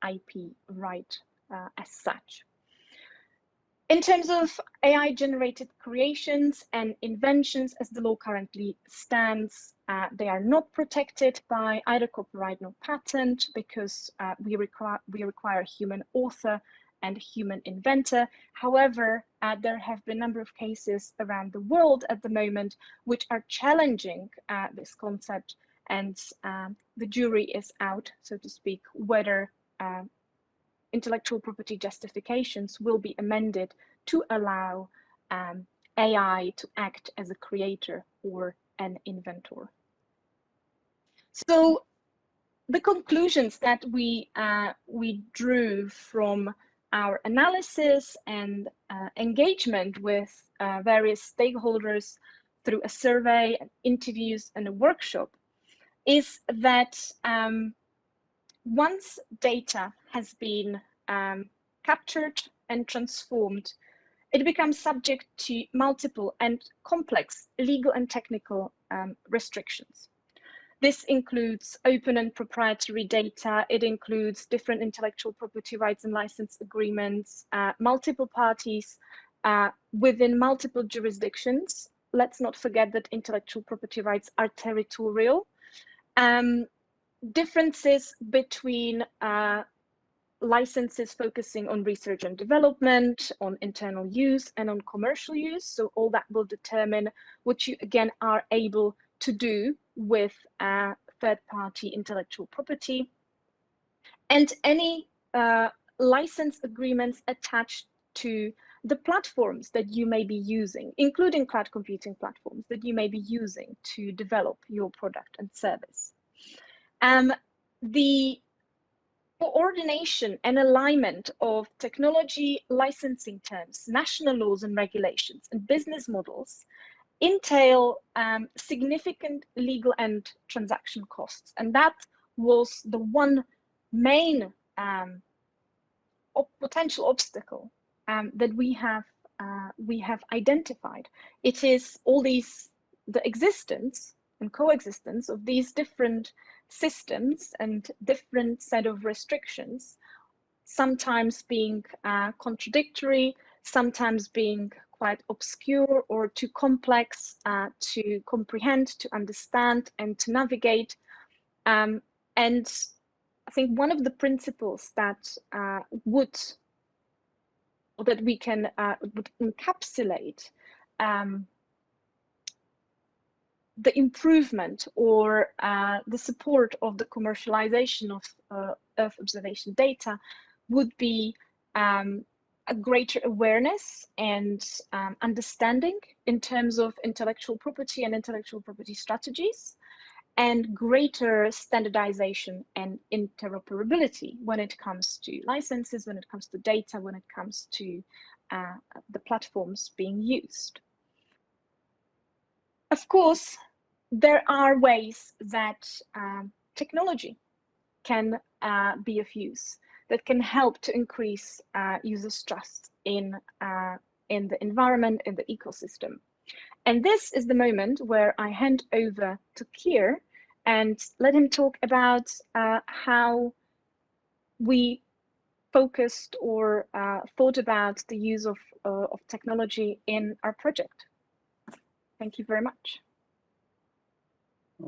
IP right as such. In terms of AI-generated creations and inventions, as the law currently stands, they are not protected by either copyright nor patent, because we require human author and human inventor. However, there have been a number of cases around the world at the moment which are challenging this concept, and the jury is out, so to speak, whether intellectual property justifications will be amended to allow AI to act as a creator or an inventor. So the conclusions that we drew from our analysis and engagement with various stakeholders through a survey, interviews, and a workshop is that once data has been captured and transformed, it becomes subject to multiple and complex legal and technical restrictions. This includes open and proprietary data. It includes different intellectual property rights and license agreements, multiple parties within multiple jurisdictions. Let's not forget that intellectual property rights are territorial. Differences between licenses focusing on research and development, on internal use, and on commercial use. So all that will determine what you, again, are able to do with third-party intellectual property. And any license agreements attached to the platforms that you may be using, including cloud computing platforms that you may be using to develop your product and service. The coordination and alignment of technology licensing terms, national laws and regulations, and business models entail significant legal and transaction costs. And that was the one main potential obstacle that we have identified. It is the existence and coexistence of these different systems and different set of restrictions, sometimes being contradictory, sometimes being quite obscure or too complex to comprehend, to understand, and to navigate. And I think one of the principles that would or that we can would encapsulate the improvement or the support of the commercialization of Earth observation data would be a greater awareness and understanding in terms of intellectual property and intellectual property strategies, and greater standardization and interoperability when it comes to licenses, when it comes to data, when it comes to the platforms being used. Of course, there are ways that technology can be of use, that can help to increase users' trust in the environment, in the ecosystem. And this is the moment where I hand over to Keir and let him talk about how we focused or thought about the use of technology in our project. Thank you very much.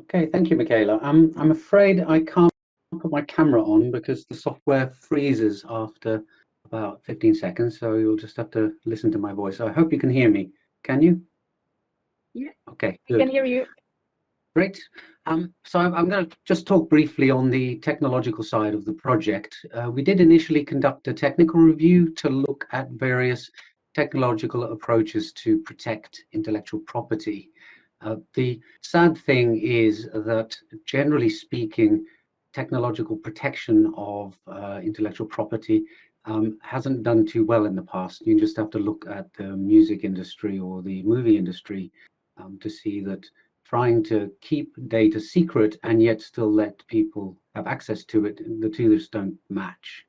Okay, thank you, Michaela. I'm afraid I can't put my camera on because the software freezes after about 15 seconds, so you'll just have to listen to my voice. I hope you can hear me. Can you? Yeah. Okay, We good. can hear you. Great. So I'm going to just talk briefly on the technological side of the project. We did initially conduct a technical review to look at various technological approaches to protect intellectual property. The sad thing is that, generally speaking, technological protection of intellectual property hasn't done too well in the past. You just have to look at the music industry or the movie industry to see that trying to keep data secret and yet still let people have access to it, the two just don't match.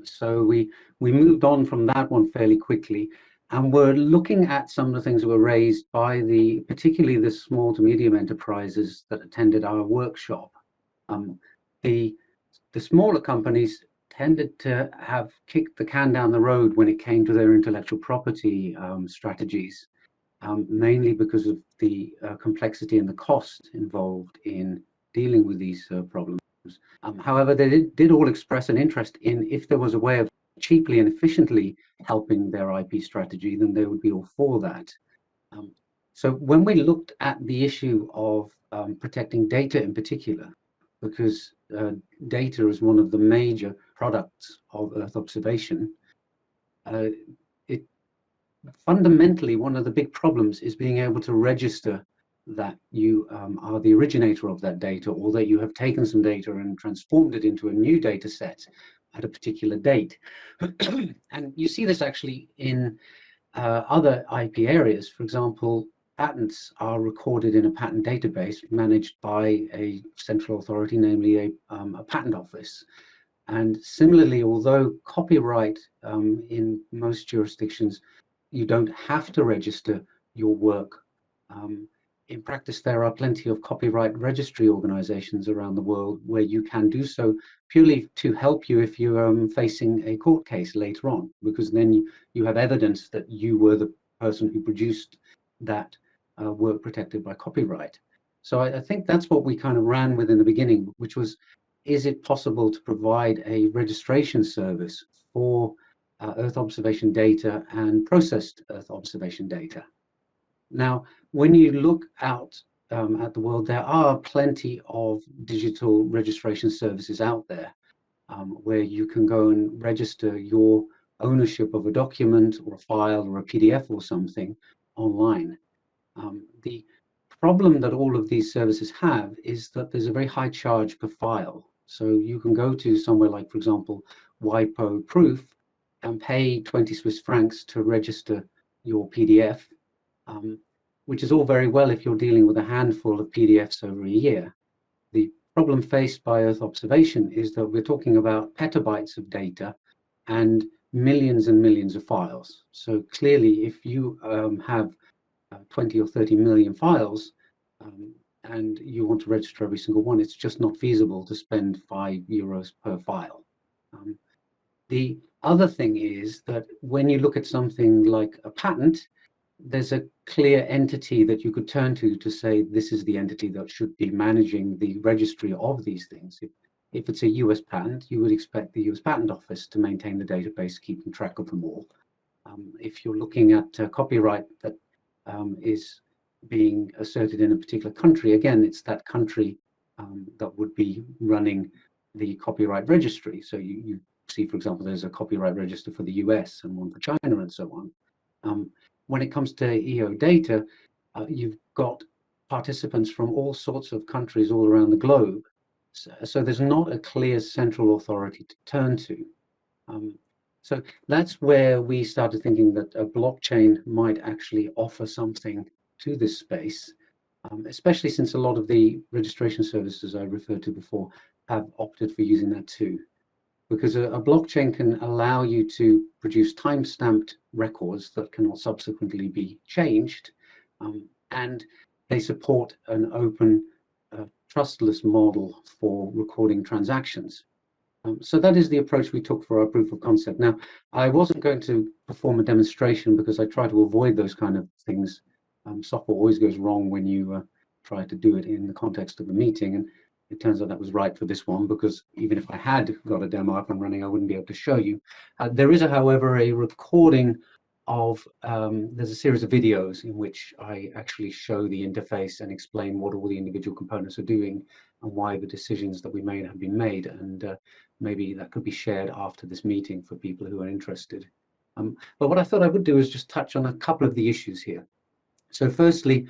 So we moved on from that one fairly quickly, and we're looking at some of the things that were raised by particularly the small to medium enterprises that attended our workshop. The smaller companies tended to have kicked the can down the road when it came to their intellectual property strategies. Mainly because of the complexity and the cost involved in dealing with these problems. However, they did all express an interest in, if there was a way of cheaply and efficiently helping their IP strategy, then they would be all for that. So when we looked at the issue of protecting data in particular, because data is one of the major products of Earth observation, fundamentally, one of the big problems is being able to register that you are the originator of that data, or that you have taken some data and transformed it into a new data set at a particular date. And you see this actually in other IP areas. For example, patents are recorded in a patent database managed by a central authority, namely a patent office. And similarly, although copyright in most jurisdictions, you don't have to register your work. In practice, there are plenty of copyright registry organizations around the world where you can do so purely to help you if you're facing a court case later on, because then you have evidence that you were the person who produced that work protected by copyright. So I think that's what we kind of ran with in the beginning, which was, is it possible to provide a registration service for Earth observation data and processed Earth observation data? Now, when you look out at the world, there are plenty of digital registration services out there where you can go and register your ownership of a document or a file or a PDF or something online. The problem that all of these services have is that there's a very high charge per file. So you can go to somewhere like, for example, WIPO Proof and pay 20 Swiss francs to register your PDF, which is all very well if you're dealing with a handful of PDFs over a year. The problem faced by Earth observation is that we're talking about petabytes of data and millions of files. So clearly, if you have 20 or 30 million files and you want to register every single one, it's just not feasible to spend €5 per file. The other thing is that when you look at something like a patent, there's a clear entity that you could turn to say this is the entity that should be managing the registry of these things. If it's a US patent, you would expect the US Patent Office to maintain the database, keeping track of them all. If you're looking at copyright that is being asserted in a particular country, again, it's that country that would be running the copyright registry. So you see, for example, there's a copyright register for the US and one for China and so on. When it comes to EO data, you've got participants from all sorts of countries all around the globe. So there's not a clear central authority to turn to. So that's where we started thinking that a blockchain might actually offer something to this space, especially since a lot of the registration services I referred to before have opted for using that too. Because a blockchain can allow you to produce time-stamped records that cannot subsequently be changed, and they support an open, trustless model for recording transactions. So that is the approach we took for our proof of concept. Now, I wasn't going to perform a demonstration because I try to avoid those kind of things. Software always goes wrong when you try to do it in the context of a meeting, and it turns out that was right for this one, because even if I had got a demo up and running, I wouldn't be able to show you. There is, however, a recording of, there's a series of videos in which I actually show the interface and explain what all the individual components are doing and why the decisions that we made have been made. And maybe that could be shared after this meeting for people who are interested. But what I thought I would do is just touch on a couple of the issues here. So firstly,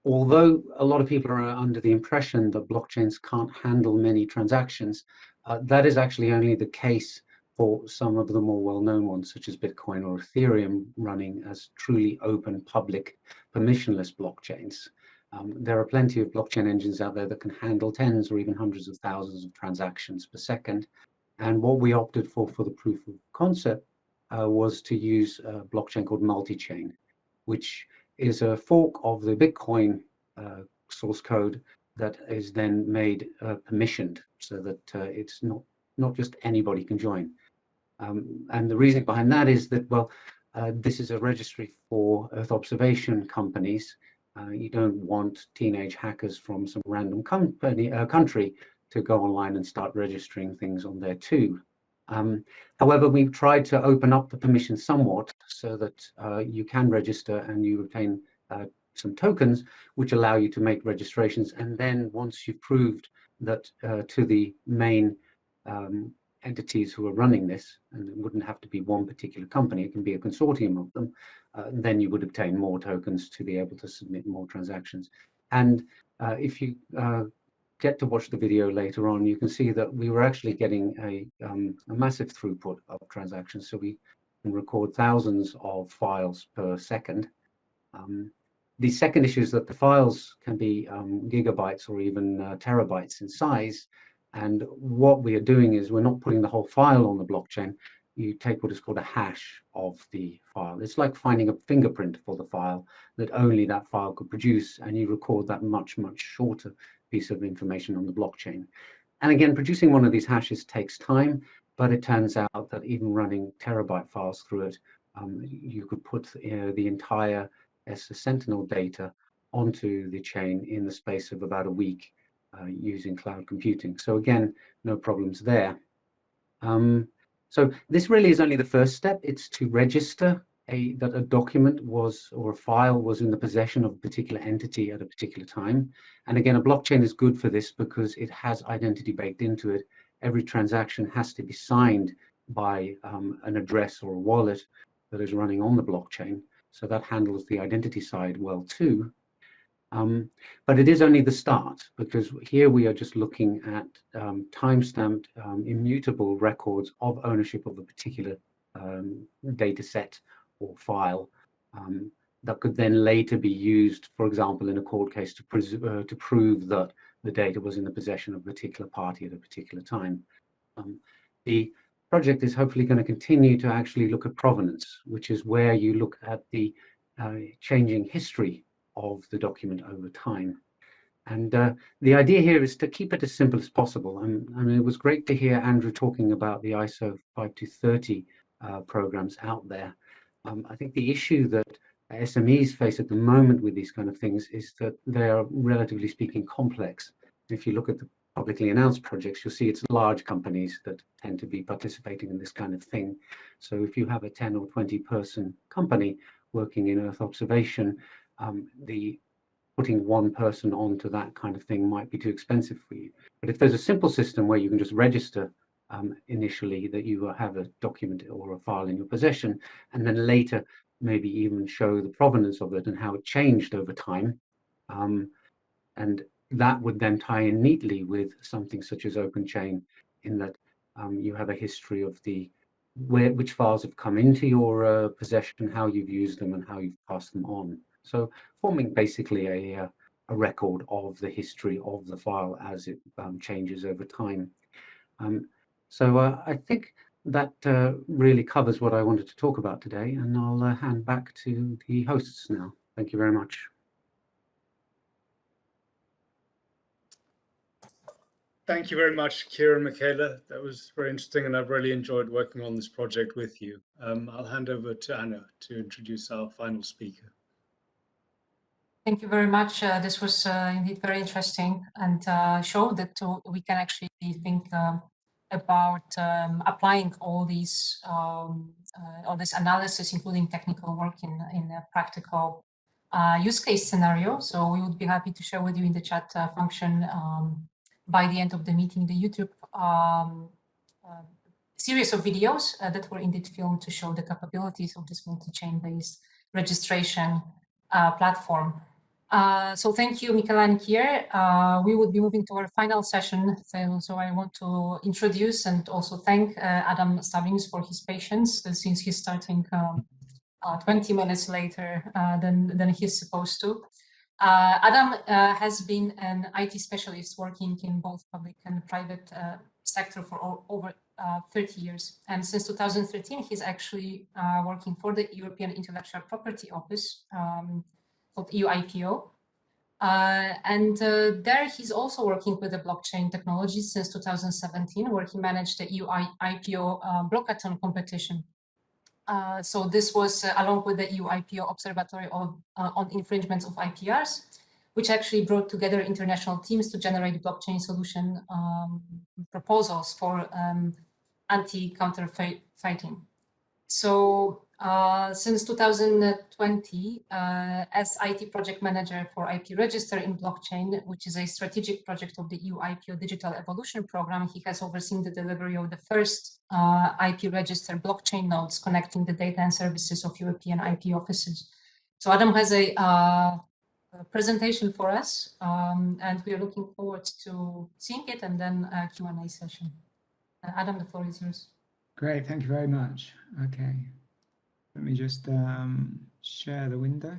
although a lot of people are under the impression that blockchains can't handle many transactions, that is actually only the case for some of the more well-known ones, such as Bitcoin or Ethereum, running as truly open, public, permissionless blockchains. There are plenty of blockchain engines out there that can handle tens or even hundreds of thousands of transactions per second. And what we opted for the proof of concept was to use a blockchain called multi-chain, which is a fork of the Bitcoin source code that is then made permissioned, so that it's not just anybody can join. And the reason behind that is that, well, this is a registry for Earth observation companies. You don't want teenage hackers from some random country to go online and start registering things on there too. However, we've tried to open up the permission somewhat so that you can register and you obtain some tokens which allow you to make registrations. And then once you've proved that to the main entities who are running this, and it wouldn't have to be one particular company, it can be a consortium of them, then you would obtain more tokens to be able to submit more transactions. And if you get to watch the video later on, you can see that we were actually getting a massive throughput of transactions. So we can record thousands of files per second. The second issue is that the files can be gigabytes or even terabytes in size. And what we are doing is we're not putting the whole file on the blockchain. You take what is called a hash of the file. It's like finding a fingerprint for the file that only that file could produce, and you record that much, much shorter piece of information on the blockchain. And again, producing one of these hashes takes time, but it turns out that even running terabyte files through it, you could put the entire Sentinel data onto the chain in the space of about a week using cloud computing. So again, no problems there. So this really is only the first step. It's to register that a document was, or a file was, in the possession of a particular entity at a particular time. And again, a blockchain is good for this because it has identity baked into it. Every transaction has to be signed by an address or a wallet that is running on the blockchain. So that handles the identity side well too. But it is only the start, because here we are just looking at time-stamped, immutable records of ownership of a particular data set or file that could then later be used, for example, in a court case to prove that the data was in the possession of a particular party at a particular time. The project is hopefully going to continue to actually look at provenance, which is where you look at the changing history of the document over time. And the idea here is to keep it as simple as possible. I mean, it was great to hear Andrew talking about the ISO 5230 programs out there. I think the issue that SMEs face at the moment with these kind of things is that they are, relatively speaking, complex. If you look at the publicly announced projects, you'll see it's large companies that tend to be participating in this kind of thing. So if you have a 10 or 20 person company working in Earth observation, the putting one person onto that kind of thing might be too expensive for you. But if there's a simple system where you can just register initially that you have a document or a file in your possession, and then later maybe even show the provenance of it and how it changed over time, and that would then tie in neatly with something such as OpenChain, in that you have a history of which files have come into your possession, how you've used them, and how you've passed them on. So forming basically a record of the history of the file as it changes over time. So I think that really covers what I wanted to talk about today, and I'll hand back to the hosts now. Thank you very much. Thank you very much, Kira and Michaela. That was very interesting, and I've really enjoyed working on this project with you. I'll hand over to Anna to introduce our final speaker. Thank you very much. This was indeed very interesting, and showed that we can actually think about applying all this analysis, including technical work, in a practical use case scenario. So we would be happy to share with you in the chat function by the end of the meeting the YouTube series of videos that were indeed filmed to show the capabilities of this multi-chain based registration platform. So thank you, Michaela and Kier. We would be moving to our final session. So I want to introduce and also thank Adam Stavings for his patience, since he's starting 20 minutes later than he's supposed to. Adam has been an IT specialist working in both public and private sector for over 30 years. And since 2013, he's actually working for the European Intellectual Property Office, called EU IPO. And there he's also working with the blockchain technology since 2017, where he managed the EU IPO blockathon competition. So this was along with the EU IPO Observatory on infringements of IPRs, which actually brought together international teams to generate blockchain solution proposals for anti-counterfeiting. So since 2020, as IT project manager for IP Register in blockchain, which is a strategic project of the EU IPO Digital Evolution Program, he has overseen the delivery of the first IP Register blockchain nodes connecting the data and services of European IP offices. So Adam has a presentation for us, and we are looking forward to seeing it, and then a Q&A session. Adam, the floor is yours. Great, thank you very much. Okay, let me just share the window.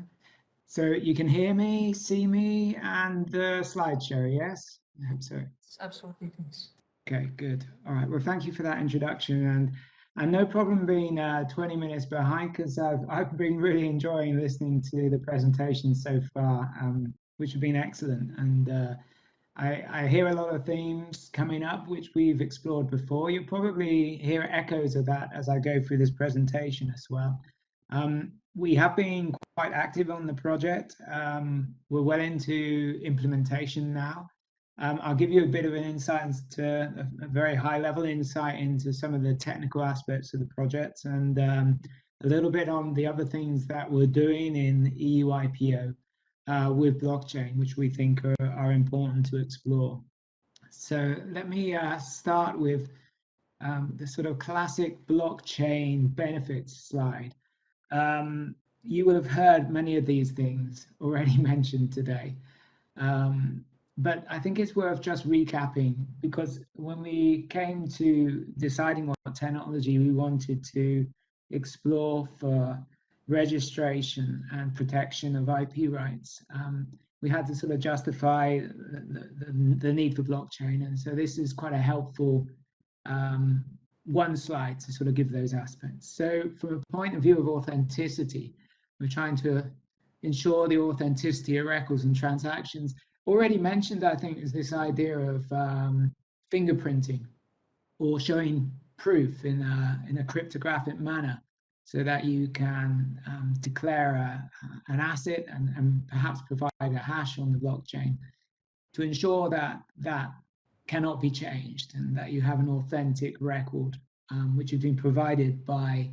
So you can hear me, see me, and the slideshow, yes? I hope so. Absolutely, thanks. Okay, good. All right, well, thank you for that introduction, and no problem being 20 minutes behind, because I've been really enjoying listening to the presentation so far, which have been excellent. And I hear a lot of themes coming up, which we've explored before. You'll probably hear echoes of that as I go through this presentation as well. We have been quite active on the project. We're well into implementation now. I'll give you a bit of an insight into a very high level insight into some of the technical aspects of the project, and a little bit on the other things that we're doing in EU IPO with blockchain, which we think are important to explore. So let me start with the sort of classic blockchain benefits slide. You will have heard many of these things already mentioned today. But I think it's worth just recapping, because when we came to deciding what technology we wanted to explore for registration and protection of IP rights, we had to sort of justify the need for blockchain. And so this is quite a helpful one slide to sort of give those aspects. So from a point of view of authenticity, we're trying to ensure the authenticity of records and transactions. Already mentioned, I think, is this idea of fingerprinting, or showing proof in a cryptographic manner, so that you can declare an asset and perhaps provide a hash on the blockchain to ensure that cannot be changed, and that you have an authentic record which has been provided by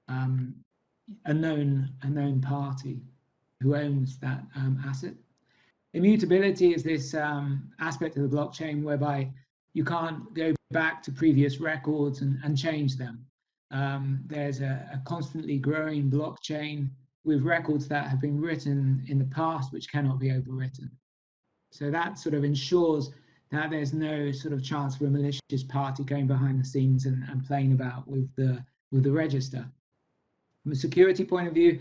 a known party who owns that asset. Immutability is this aspect of the blockchain whereby you can't go back to previous records and change them. There's a constantly growing blockchain with records that have been written in the past which cannot be overwritten. So that sort of ensures that there's no sort of chance for a malicious party going behind the scenes and playing about with the register. From a security point of view,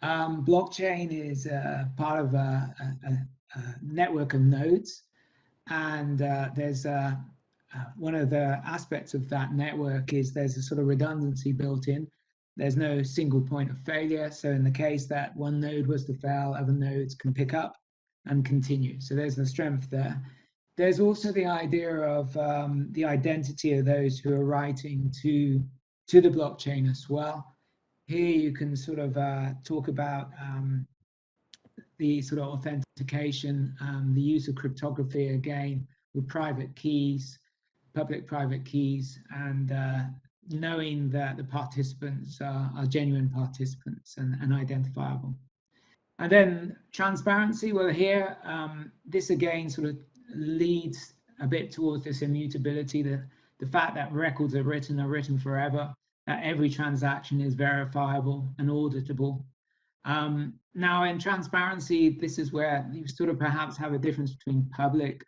blockchain is part of a network of nodes, and there's one of the aspects of that network is there's a sort of redundancy built in. There's no single point of failure, so in the case that one node was to fail, other nodes can pick up and continue. So there's the strength there. There's also the idea of the identity of those who are writing to the blockchain as well. Here you can sort of talk about the sort of authentication, the use of cryptography again with private keys, public-private keys, and knowing that the participants are genuine participants and identifiable. And then transparency, well here, this again sort of leads a bit towards this immutability, the fact that records are written forever, that every transaction is verifiable and auditable. Now in transparency, this is where you sort of perhaps have a difference between public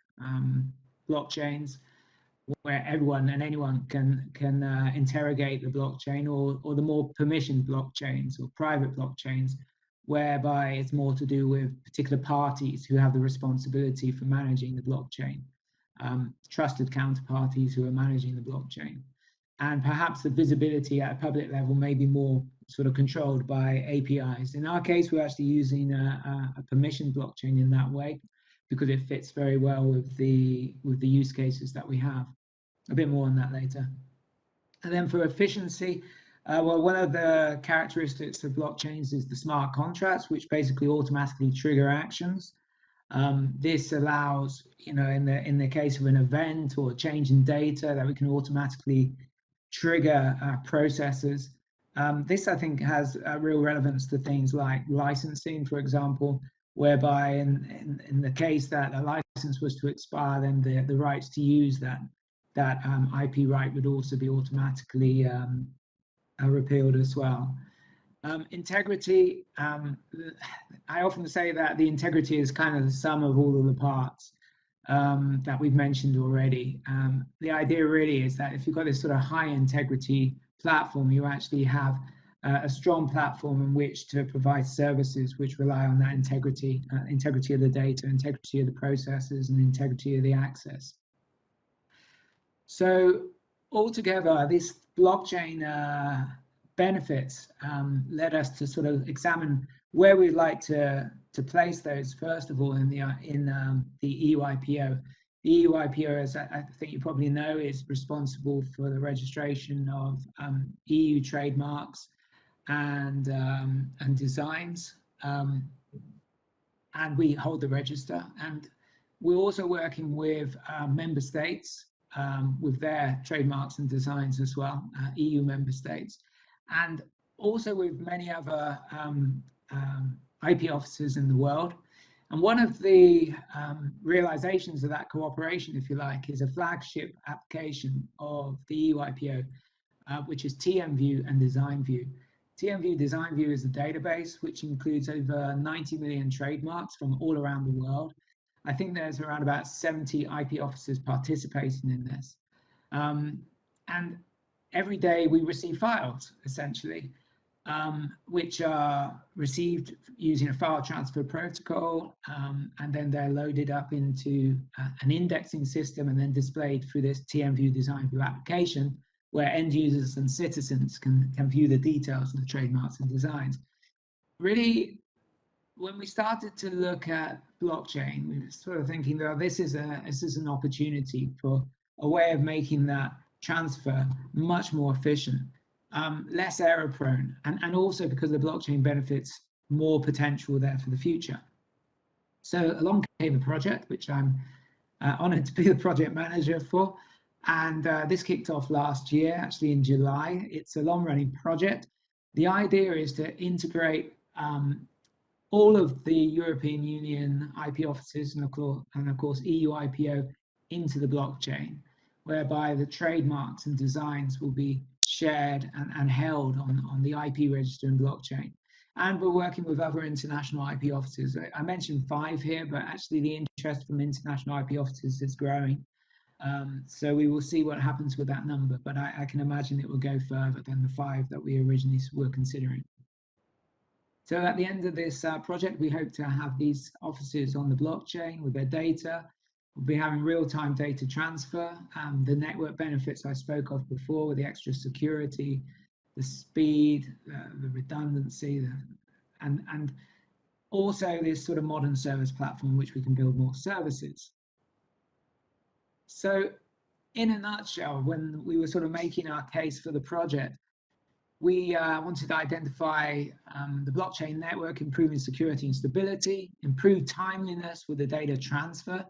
blockchains, where everyone and anyone can interrogate the blockchain, or the more permissioned blockchains or private blockchains, whereby it's more to do with particular parties who have the responsibility for managing the blockchain, trusted counterparties who are managing the blockchain. And perhaps the visibility at a public level may be more sort of controlled by APIs. In our case, we're actually using a permissioned blockchain in that way because it fits very well with the use cases that we have. A bit more on that later. And then for efficiency, well, one of the characteristics of blockchains is the smart contracts, which basically automatically trigger actions. This allows, you know, in the case of an event or a change in data, that we can automatically trigger processes. This, I think, has a real relevance to things like licensing, for example, whereby in the case that a license was to expire, then the rights to use that IP right would also be automatically repealed as well. Integrity, I often say that the integrity is kind of the sum of all of the parts that we've mentioned already. The idea really is that if you've got this sort of high integrity platform, you actually have a strong platform in which to provide services which rely on that integrity, integrity of the data, integrity of the processes, and integrity of the access. So altogether, this blockchain benefits led us to sort of examine where we'd like to place those. First of all, in the EU IPO. The EU IPO, as I think you probably know, is responsible for the registration of EU trademarks and designs, and we hold the register. And we're also working with member states with their trademarks and designs as well, EU member states, and also with many other IP offices in the world. And one of the realizations of that cooperation, if you like, is a flagship application of the EU IPO, which is TMView and DesignView. TMView DesignView is a database which includes over 90 million trademarks from all around the world. I think there's around about 70 IP offices participating in this. And every day we receive files, essentially, which are received using a file transfer protocol, and then they're loaded up into an indexing system and then displayed through this TMView DesignView application, where end users and citizens can view the details of the trademarks and designs. Really, when we started to look at blockchain, we were sort of thinking that this is an opportunity for a way of making that transfer much more efficient, less error prone, and also because the blockchain benefits, more potential there for the future. So along came the project, which I'm honoured to be the project manager for. And this kicked off last year, actually in July. It's a long-running project. The idea is to integrate all of the European Union IP offices and of course EU IPO into the blockchain, whereby the trademarks and designs will be shared and held on the IP register and blockchain. And we're working with other international IP offices. I mentioned 5 here, but actually the interest from international IP offices is growing. So we will see what happens with that number, but I can imagine it will go further than the 5 that we originally were considering. So at the end of this project, we hope to have these offices on the blockchain with their data. We'll be having real-time data transfer, the network benefits I spoke of before with the extra security, the speed, the redundancy, and also this sort of modern service platform, which we can build more services. So in a nutshell, when we were sort of making our case for the project, we wanted to identify the blockchain network, improving security and stability, improve timeliness with the data transfer.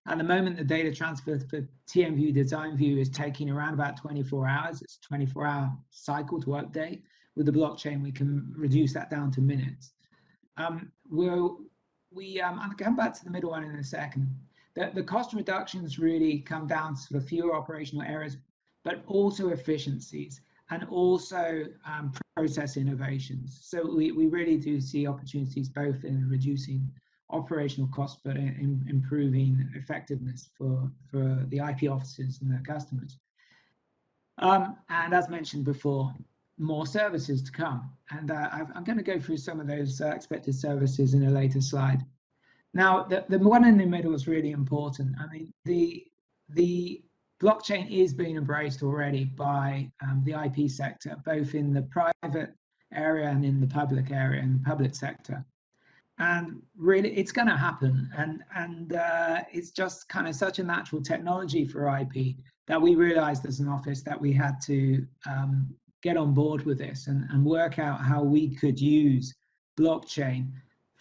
At the moment, the data transfer for TMView Design View is taking around about 24 hours. It's a 24-hour cycle to update. With the blockchain, we can reduce that down to minutes. I'll come back to the middle one in a second. The cost reductions really come down to sort of fewer operational errors, but also efficiencies and also process innovations. So we really do see opportunities both in reducing operational costs, but in improving effectiveness for the IP offices and their customers. And as mentioned before, more services to come. And I'm going to go through some of those expected services in a later slide. Now, the one in the middle is really important. I mean, the blockchain is being embraced already by the IP sector, both in the private area and in the public area, in the public sector. And really, it's going to happen. And it's just kind of such a natural technology for IP that we realized as an office that we had to get on board with this and work out how we could use blockchain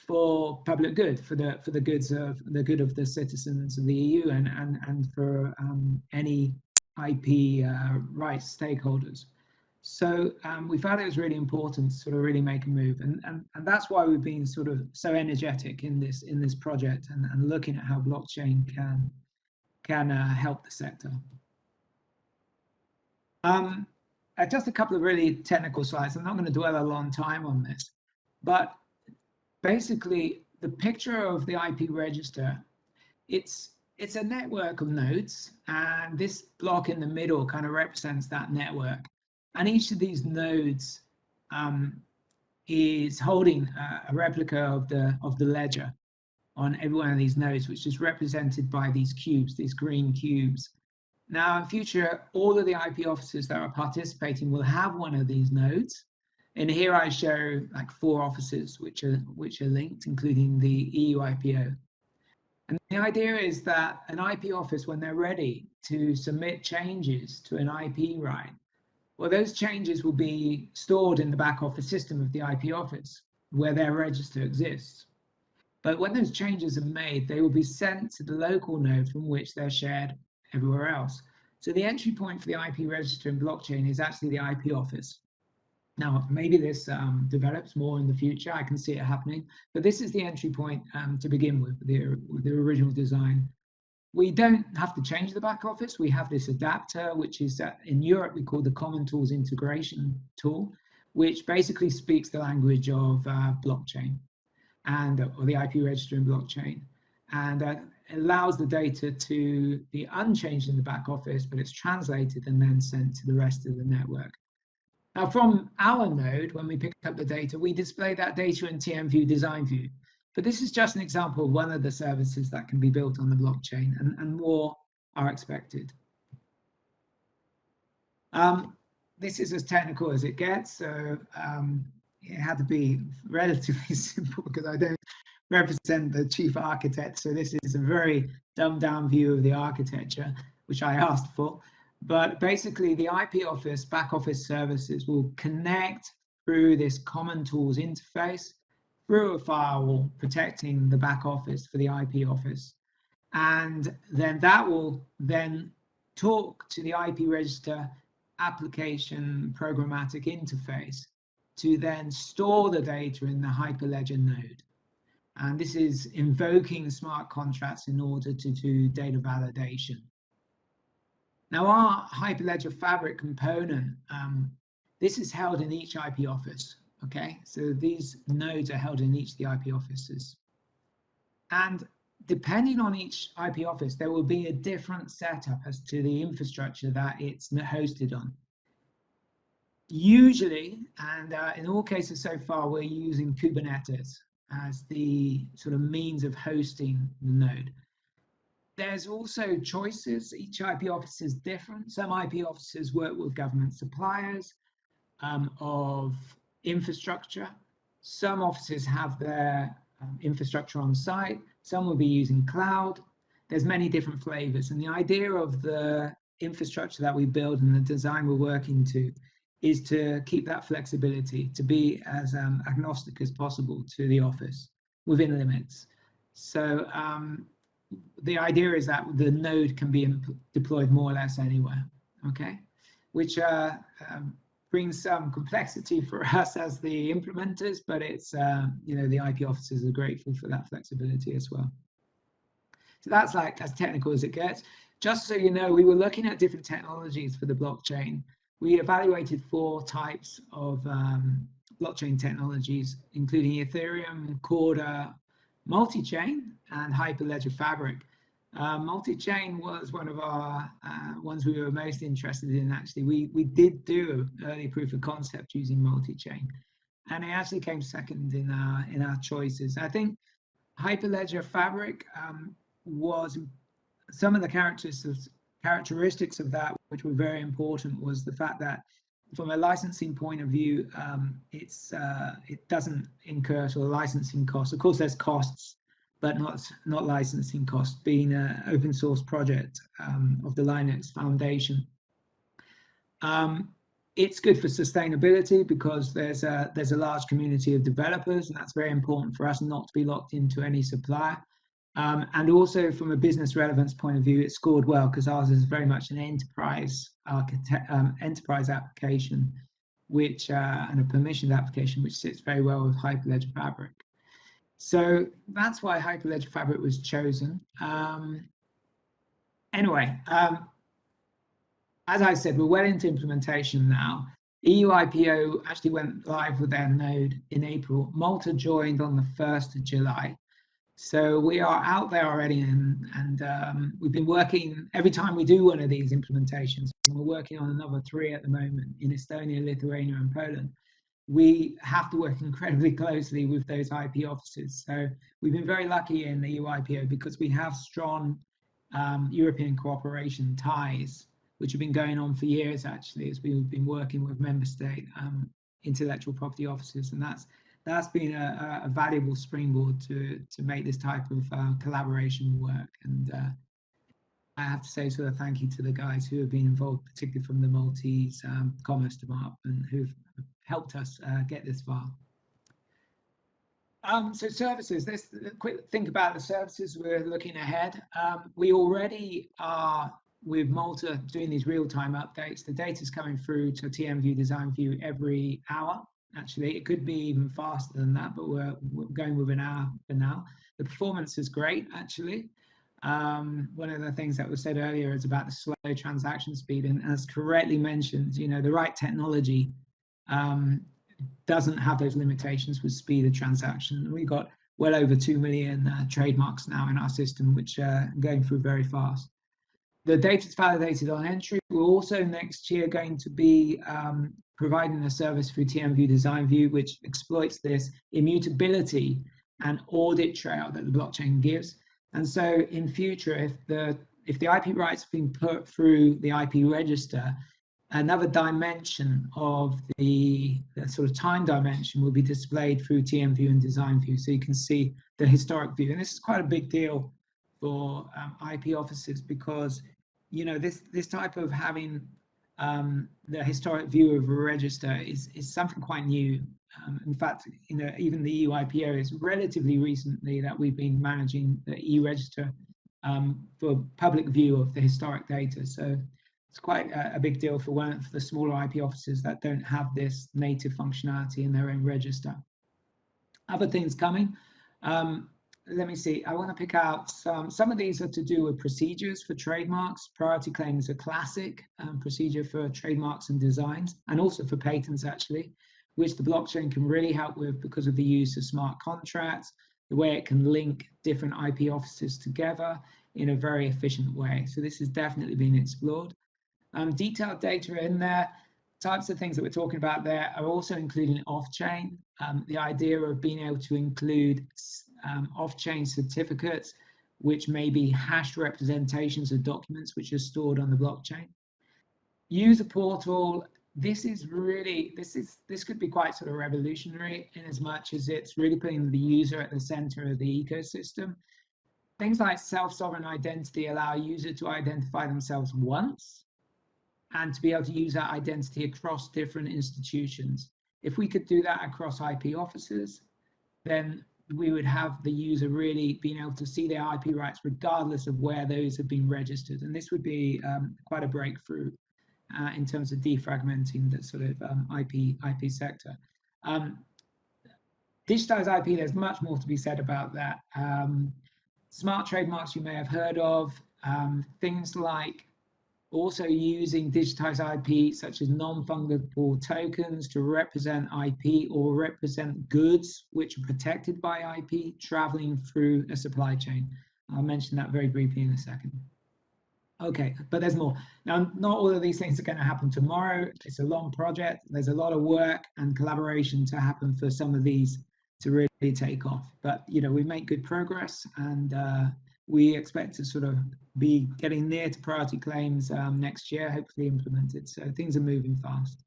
for public good, for the good of the citizens of the EU and for any IP rights stakeholders. So we found it was really important to sort of really make a move, and that's why we've been sort of so energetic in this project and looking at how blockchain can help the sector. Just a couple of really technical slides. I'm not going to dwell a long time on this, but basically the picture of the IP register, it's a network of nodes, and this block in the middle kind of represents that network. And each of these nodes is holding a replica of the ledger on every one of these nodes, which is represented by these cubes, these green cubes. Now, in future, all of the IP offices that are participating will have one of these nodes. And here I show like 4 offices which are linked, including the EU IPO. And the idea is that an IP office, when they're ready to submit changes to an IP right, well, those changes will be stored in the back office system of the IP office where their register exists. But when those changes are made, they will be sent to the local node from which they're shared everywhere else. So the entry point for the IP register in blockchain is actually the IP office. Now, maybe this develops more in the future. I can see it happening, but this is the entry point to begin with the original design. We don't have to change the back office. We have this adapter, which is in Europe we call the Common Tools Integration Tool, which basically speaks the language of blockchain or the IP register in blockchain, and allows the data to be unchanged in the back office, but it's translated and then sent to the rest of the network. Now, from our node, when we pick up the data, we display that data in TMView Design View. But this is just an example of one of the services that can be built on the blockchain, and more are expected. This is as technical as it gets, so it had to be relatively simple because I don't represent the chief architect. So this is a very dumbed down view of the architecture, which I asked for. But basically, the IP office back office services will connect through this Common Tools interface through a firewall protecting the back office for the IP office. And then that will then talk to the IP register application programmatic interface to then store the data in the Hyperledger node. And this is invoking smart contracts in order to do data validation. Now, our Hyperledger Fabric component, this is held in each IP office, okay? So these nodes are held in each of the IP offices. And depending on each IP office, there will be a different setup as to the infrastructure that it's hosted on. Usually, and in all cases so far, we're using Kubernetes as the sort of means of hosting the node. There's also choices. Each IP office is different. Some IP offices work with government suppliers of infrastructure. Some offices have their infrastructure on site. Some will be using cloud. There's many different flavors. And the idea of the infrastructure that we build and the design we're working to is to keep that flexibility, to be as agnostic as possible to the office within limits. So the idea is that the node can be deployed more or less anywhere, okay? Which brings some complexity for us as the implementers, but it's, you know, the IP offices are grateful for that flexibility as well. So that's like as technical as it gets. Just so you know, we were looking at different technologies for the blockchain. We evaluated 4 types of blockchain technologies, including Ethereum, Corda, multi-chain, and Hyperledger Fabric. Multi-chain was one of our ones we were most interested in, actually. We did do an early proof of concept using multi-chain, and it actually came second in our choices. I think Hyperledger Fabric was some of the characteristics of that which were very important was the fact that from a licensing point of view, it doesn't incur sort of licensing costs. Of course, there's costs, but not licensing costs, being an open source project of the Linux Foundation. It's good for sustainability because there's a large community of developers, and that's very important for us not to be locked into any supplier. And also from a business relevance point of view, it scored well because ours is very much an enterprise enterprise application, which and a permissioned application, which sits very well with Hyperledger Fabric. So that's why Hyperledger Fabric was chosen. Anyway, as I said, we're well into implementation now. EU IPO actually went live with their node in April. Malta joined on the 1st of July. So we are out there already, and we've been working every time we do one of these implementations, and we're working on another 3 at the moment in Estonia, Lithuania, and Poland. We have to work incredibly closely with those IP offices. So we've been very lucky in the EU IPO because we have strong European cooperation ties, which have been going on for years, actually, as we've been working with member state intellectual property offices, and that's been a valuable springboard to make this type of collaboration work. And I have to say sort of thank you to the guys who have been involved, particularly from the Maltese Commerce Department, who've helped us get this far. So services, let's quick think about the services we're looking ahead. We already are with Malta doing these real-time updates. The data's coming through to TMView, Design View every hour. Actually, it could be even faster than that, but we're going with an hour for now. The performance is great, actually. One of the things that was said earlier is about the slow transaction speed, and as correctly mentioned, you know, the right technology doesn't have those limitations with speed of transaction. We've got well over 2 million trademarks now in our system, which are going through very fast. The data is validated on entry. We're also next year going to be providing a service through TMView Design View, which exploits this immutability and audit trail that the blockchain gives. And so in future, if the IP rights have been put through the IP register, another dimension of the sort of time dimension will be displayed through TMView and Design View, so you can see the historic view. And this is quite a big deal for IP offices because, you know, this type of having the historic view of a register is something quite new. In fact, you know, even the EU IPO is relatively recently that we've been managing the EU register for public view of the historic data. So it's quite a big deal for the smaller IP offices that don't have this native functionality in their own register. Other things coming. Let me see. I want to pick out some of these are to do with procedures for trademarks. Priority claim is a classic procedure for trademarks and designs, and also for patents, actually, which the blockchain can really help with because of the use of smart contracts, the way it can link different IP offices together in a very efficient way. So this is definitely being explored. Detailed data in there. Types of things that we're talking about there are also including off-chain. The idea of being able to include off-chain certificates, which may be hashed representations of documents which are stored on the blockchain. User portal. This could be quite sort of revolutionary in as much as it's really putting the user at the center of the ecosystem. Things like self-sovereign identity allow a user to identify themselves once and to be able to use that identity across different institutions. If we could do that across IP offices, then we would have the user really being able to see their IP rights regardless of where those have been registered. And this would be quite a breakthrough in terms of defragmenting the sort of IP sector. Digitized IP, there's much more to be said about that. Smart trademarks you may have heard of, things like also using digitized IP such as non-fungible tokens to represent IP or represent goods which are protected by IP traveling through a supply chain. I'll mention that very briefly in a second. Okay, but there's more. Now, not all of these things are going to happen tomorrow. It's a long project. There's a lot of work and collaboration to happen for some of these to really take off. But, you know, we make good progress, and we expect to sort of be getting near to priority claims next year, hopefully implemented. So things are moving fast.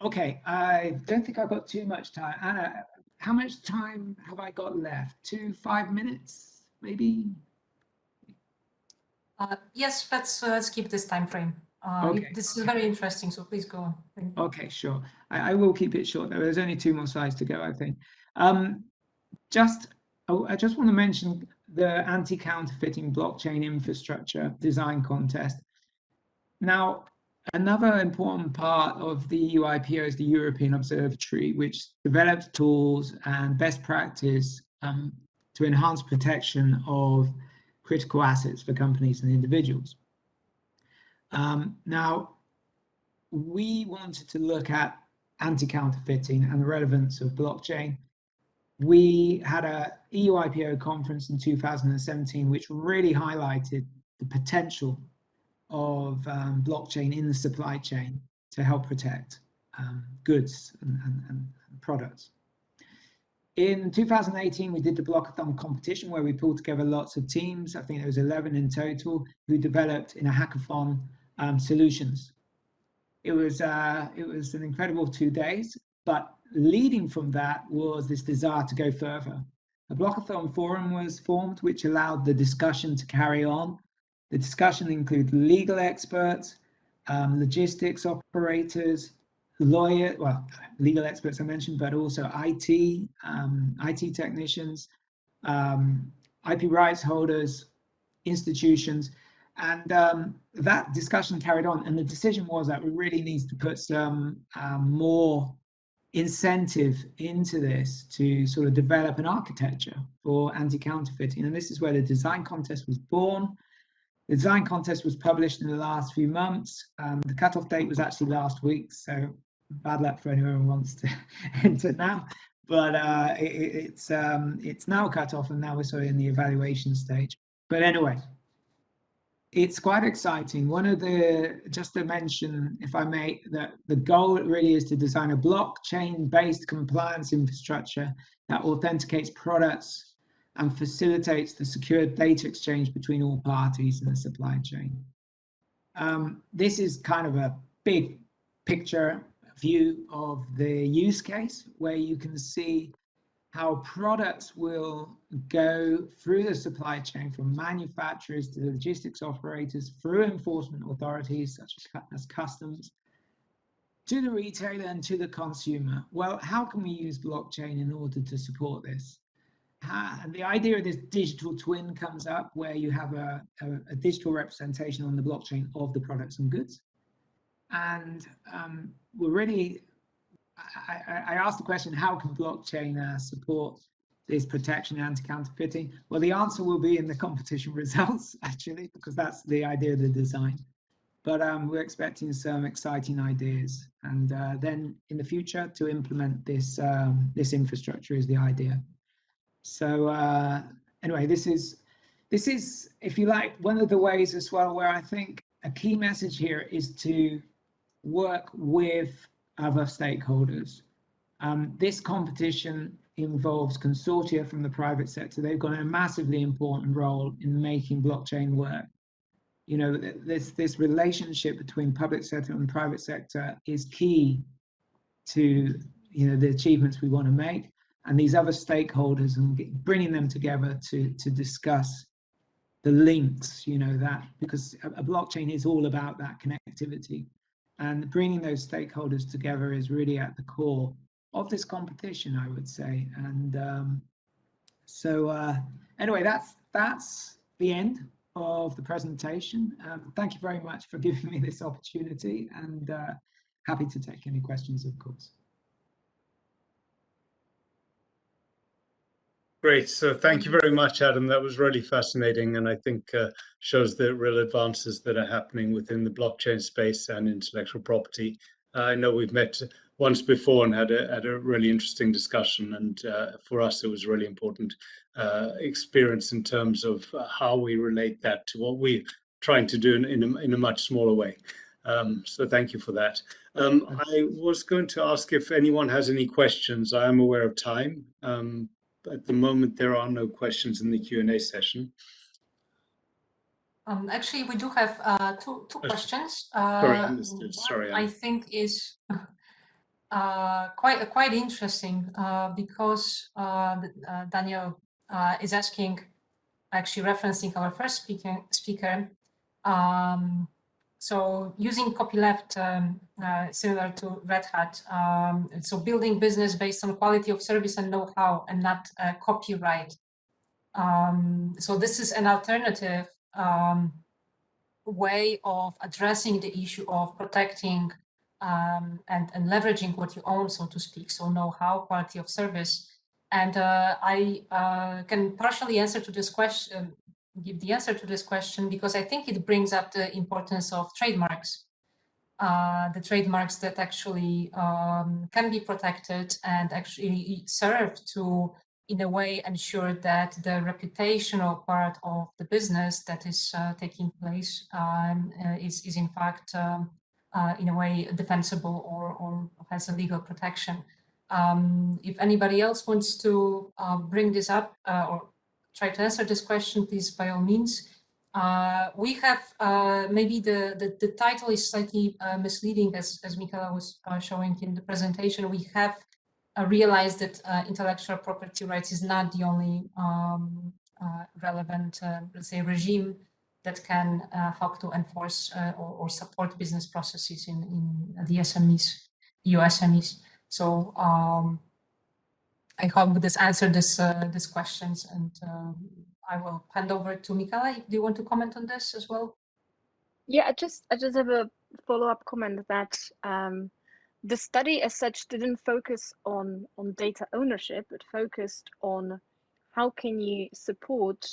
Okay, I don't think I've got too much time. Anna, how much time have I got left? 5 minutes, maybe? Yes, let's keep this time frame. Okay. This is very interesting, so please go on. Okay, sure. I will keep it short. There's only 2 more slides to go, I think. I just want to mention the anti-counterfeiting blockchain infrastructure design contest. Now, another important part of the EU IPO is the European Observatory, which develops tools and best practice to enhance protection of critical assets for companies and individuals. Now, we wanted to look at anti-counterfeiting and the relevance of blockchain. We had a EU IPO conference in 2017, which really highlighted the potential of blockchain in the supply chain to help protect goods and products. In 2018, we did the Blockathon competition where we pulled together lots of teams. I think there was 11 in total who developed in a hackathon solutions. It was an incredible 2 days, but leading from that was this desire to go further. A Blockathon forum was formed, which allowed the discussion to carry on. The discussion included legal experts, logistics operators, legal experts I mentioned, but also IT technicians, IP rights holders, institutions, and that discussion carried on. And the decision was that we really need to put some more incentive into this to sort of develop an architecture for anti-counterfeiting. And this is where the design contest was born. The design contest was published in the last few months. The cutoff date was actually last week, so bad luck for anyone who wants to enter now. But it's now cut off, and now we're sort of in the evaluation stage. But anyway, it's quite exciting. Just to mention, if I may, that the goal really is to design a blockchain-based compliance infrastructure that authenticates products and facilitates the secure data exchange between all parties in the supply chain. This is kind of a big picture view of the use case, where you can see how products will go through the supply chain from manufacturers to logistics operators, through enforcement authorities such as customs, to the retailer and to the consumer. Well, how can we use blockchain in order to support this? the idea of this digital twin comes up, where you have a digital representation on the blockchain of the products and goods. And we're really, I asked the question, how can blockchain support this protection and anti-counterfeiting? Well, the answer will be in the competition results, actually, because that's the idea of the design. But we're expecting some exciting ideas, and then in the future to implement this this infrastructure is the idea. So anyway, this is, if you like, one of the ways as well where I think a key message here is to work with other stakeholders. This competition involves consortia from the private sector. They've got a massively important role in making blockchain work. You know, this relationship between public sector and private sector is key to, you know, the achievements we want to make, and these other stakeholders, and bringing them together to discuss the links, you know, that, because a blockchain is all about that connectivity, and bringing those stakeholders together is really at the core of this competition, I would say. And so anyway, that's the end of the presentation. Thank you very much for giving me this opportunity, and happy to take any questions, of course. Great. So thank you very much, Adam. That was really fascinating, and I think shows the real advances that are happening within the blockchain space and intellectual property. I know we've met once before and had a really interesting discussion, and for us it was a really important experience in terms of how we relate that to what we're trying to do in a much smaller way. So thank you for that. I was going to ask if anyone has any questions. I am aware of time. At the moment, there are no questions in the Q&A session. Actually, we do have two questions. Sorry, understood. Sorry, I think is quite interesting because Daniel is asking, actually referencing our first speaker. So using copyleft, similar to Red Hat, so building business based on quality of service and know-how and not copyright. So this is an alternative way of addressing the issue of protecting and leveraging what you own, so to speak, so know-how, quality of service. And I can partially answer to this question, give the answer to this question, because I think it brings up the importance of trademarks. The trademarks that actually can be protected and actually serve to, in a way, ensure that the reputational part of the business that is taking place is in fact, in a way, defensible or has a legal protection. If anybody else wants to bring this up or try to answer this question, please, by all means. We have maybe the title is slightly misleading, as Michaela was showing in the presentation. We have realized that intellectual property rights is not the only relevant, let's say, regime that can help to enforce or support business processes in the SMEs, EU SMEs. So I hope this answered these questions, and I will hand over to Michaela. Do you want to comment on this as well? Yeah, I just have a follow-up comment that the study as such didn't focus on data ownership, but focused on how can you support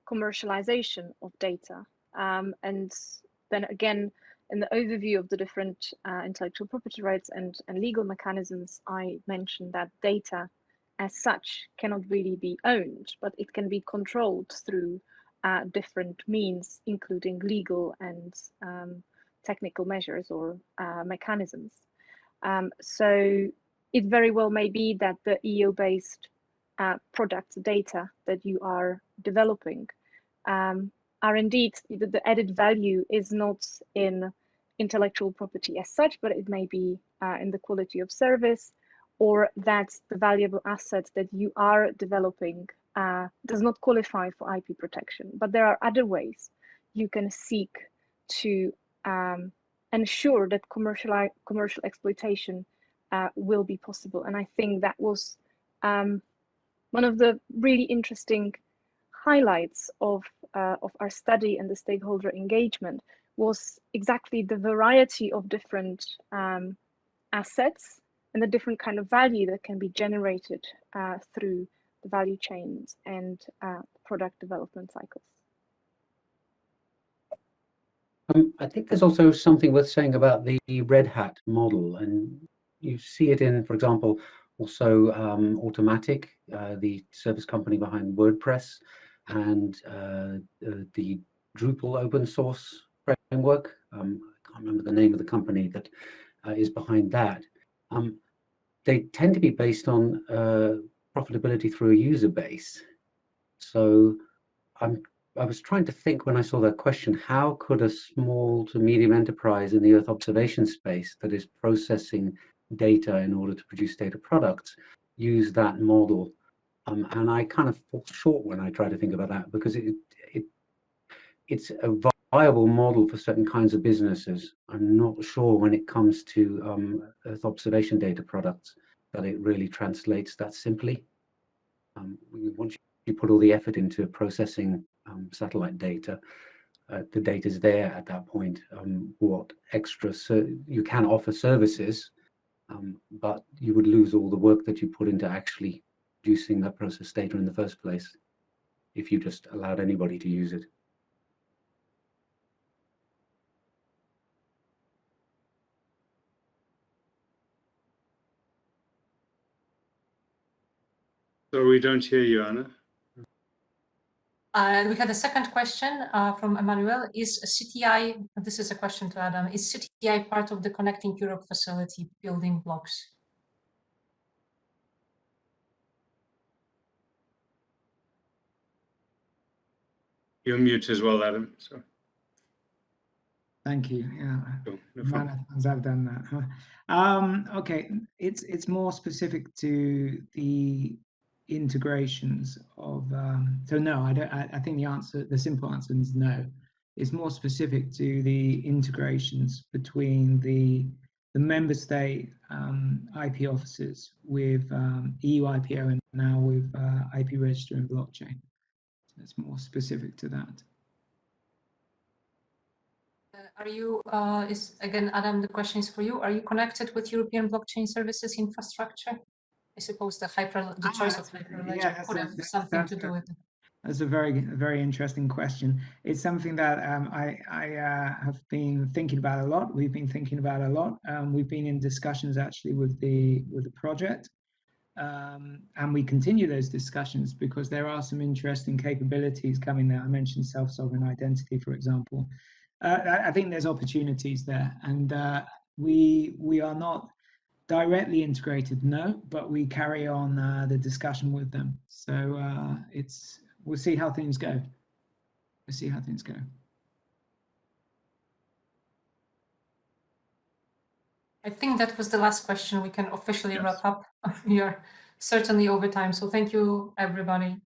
commercialization of data. And then again, in the overview of the different intellectual property rights and legal mechanisms, I mentioned that data as such cannot really be owned, but it can be controlled through different means, including legal and technical measures or mechanisms. So it very well may be that the EU-based product data that you are developing are indeed, the added value is not in intellectual property as such, but it may be in the quality of service, or that the valuable asset that you are developing does not qualify for IP protection. But there are other ways you can seek to ensure that commercial exploitation will be possible. And I think that was one of the really interesting highlights of our study and the stakeholder engagement was exactly the variety of different assets and the different kind of value that can be generated through the value chains and product development cycles. I think there's also something worth saying about the Red Hat model, and you see it in, for example, also Automatic, the service company behind WordPress, and the Drupal open source framework. I can't remember the name of the company that is behind that. They tend to be based on profitability through a user base. So I was trying to think when I saw that question, how could a small to medium enterprise in the Earth observation space that is processing data in order to produce data products use that model? And I kind of fall short when I try to think about that, because it's a viable model for certain kinds of businesses. I'm not sure when it comes to Earth observation data products that it really translates that simply. Once you put all the effort into processing satellite data, the data is there at that point. What extra you can offer services, but you would lose all the work that you put into actually producing that process data in the first place if you just allowed anybody to use it. So we don't hear you, Anna. We had a second question from Emmanuel. Is CTI, this is a question to Adam, is CTI part of the Connecting Europe facility building blocks? You're mute as well, Adam. So. Thank you. Yeah, no problem. I've done that. Huh? Okay, it's more specific to the integrations of. So no, I don't. I think the simple answer is no. It's more specific to the integrations between the member state IP offices with EU IPO and now with IP register and blockchain. So it's more specific to that. Are you, again, Adam, the question is for you. Are you connected with European blockchain services infrastructure? I suppose the choice of Hyperledger could have something to do with it. That's a very interesting question. It's something that I have been thinking about a lot. We've been thinking about a lot. We've been in discussions actually with the project, and we continue those discussions because there are some interesting capabilities coming there. I mentioned self-sovereign identity, for example. I think there's opportunities there, and we are not directly integrated, no, but we carry on the discussion with them. So we'll see how things go. We'll see how things go. I think that was the last question. We can officially wrap up. We are certainly over time. So thank you, everybody,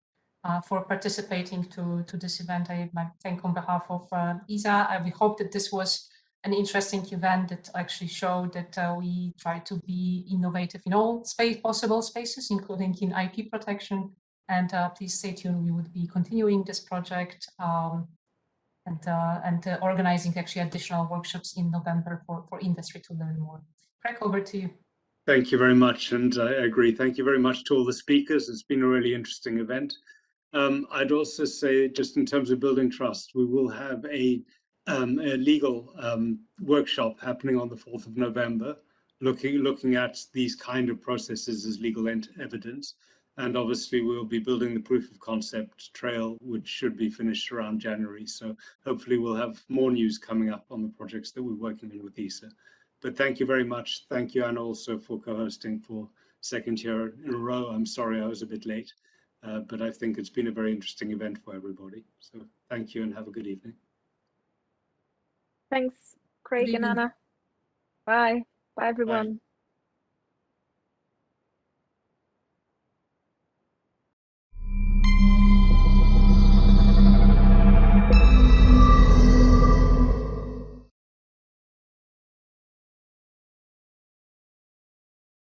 for participating to this event. I thank on behalf of ESA. We hope that this was an interesting event that actually showed that we try to be innovative in all possible spaces, including in IP protection. And please stay tuned. We would be continuing this project and organizing actually additional workshops in November for industry to learn more. Craig, over to you. Thank you very much, and I agree. Thank you very much to all the speakers. It's been a really interesting event. I'd also say, just in terms of building trust, we will have a legal workshop happening on the 4th of November, looking at these kind of processes as legal evidence. And obviously we'll be building the proof of concept trail, which should be finished around January. So hopefully we'll have more news coming up on the projects that we're working on with ESA. But thank you very much. Thank you, Anna, also for co-hosting for second year in a row. I'm sorry I was a bit late, but I think it's been a very interesting event for everybody. So thank you and have a good evening. Thanks, Craig and Anna. Bye. Bye, everyone. Bye.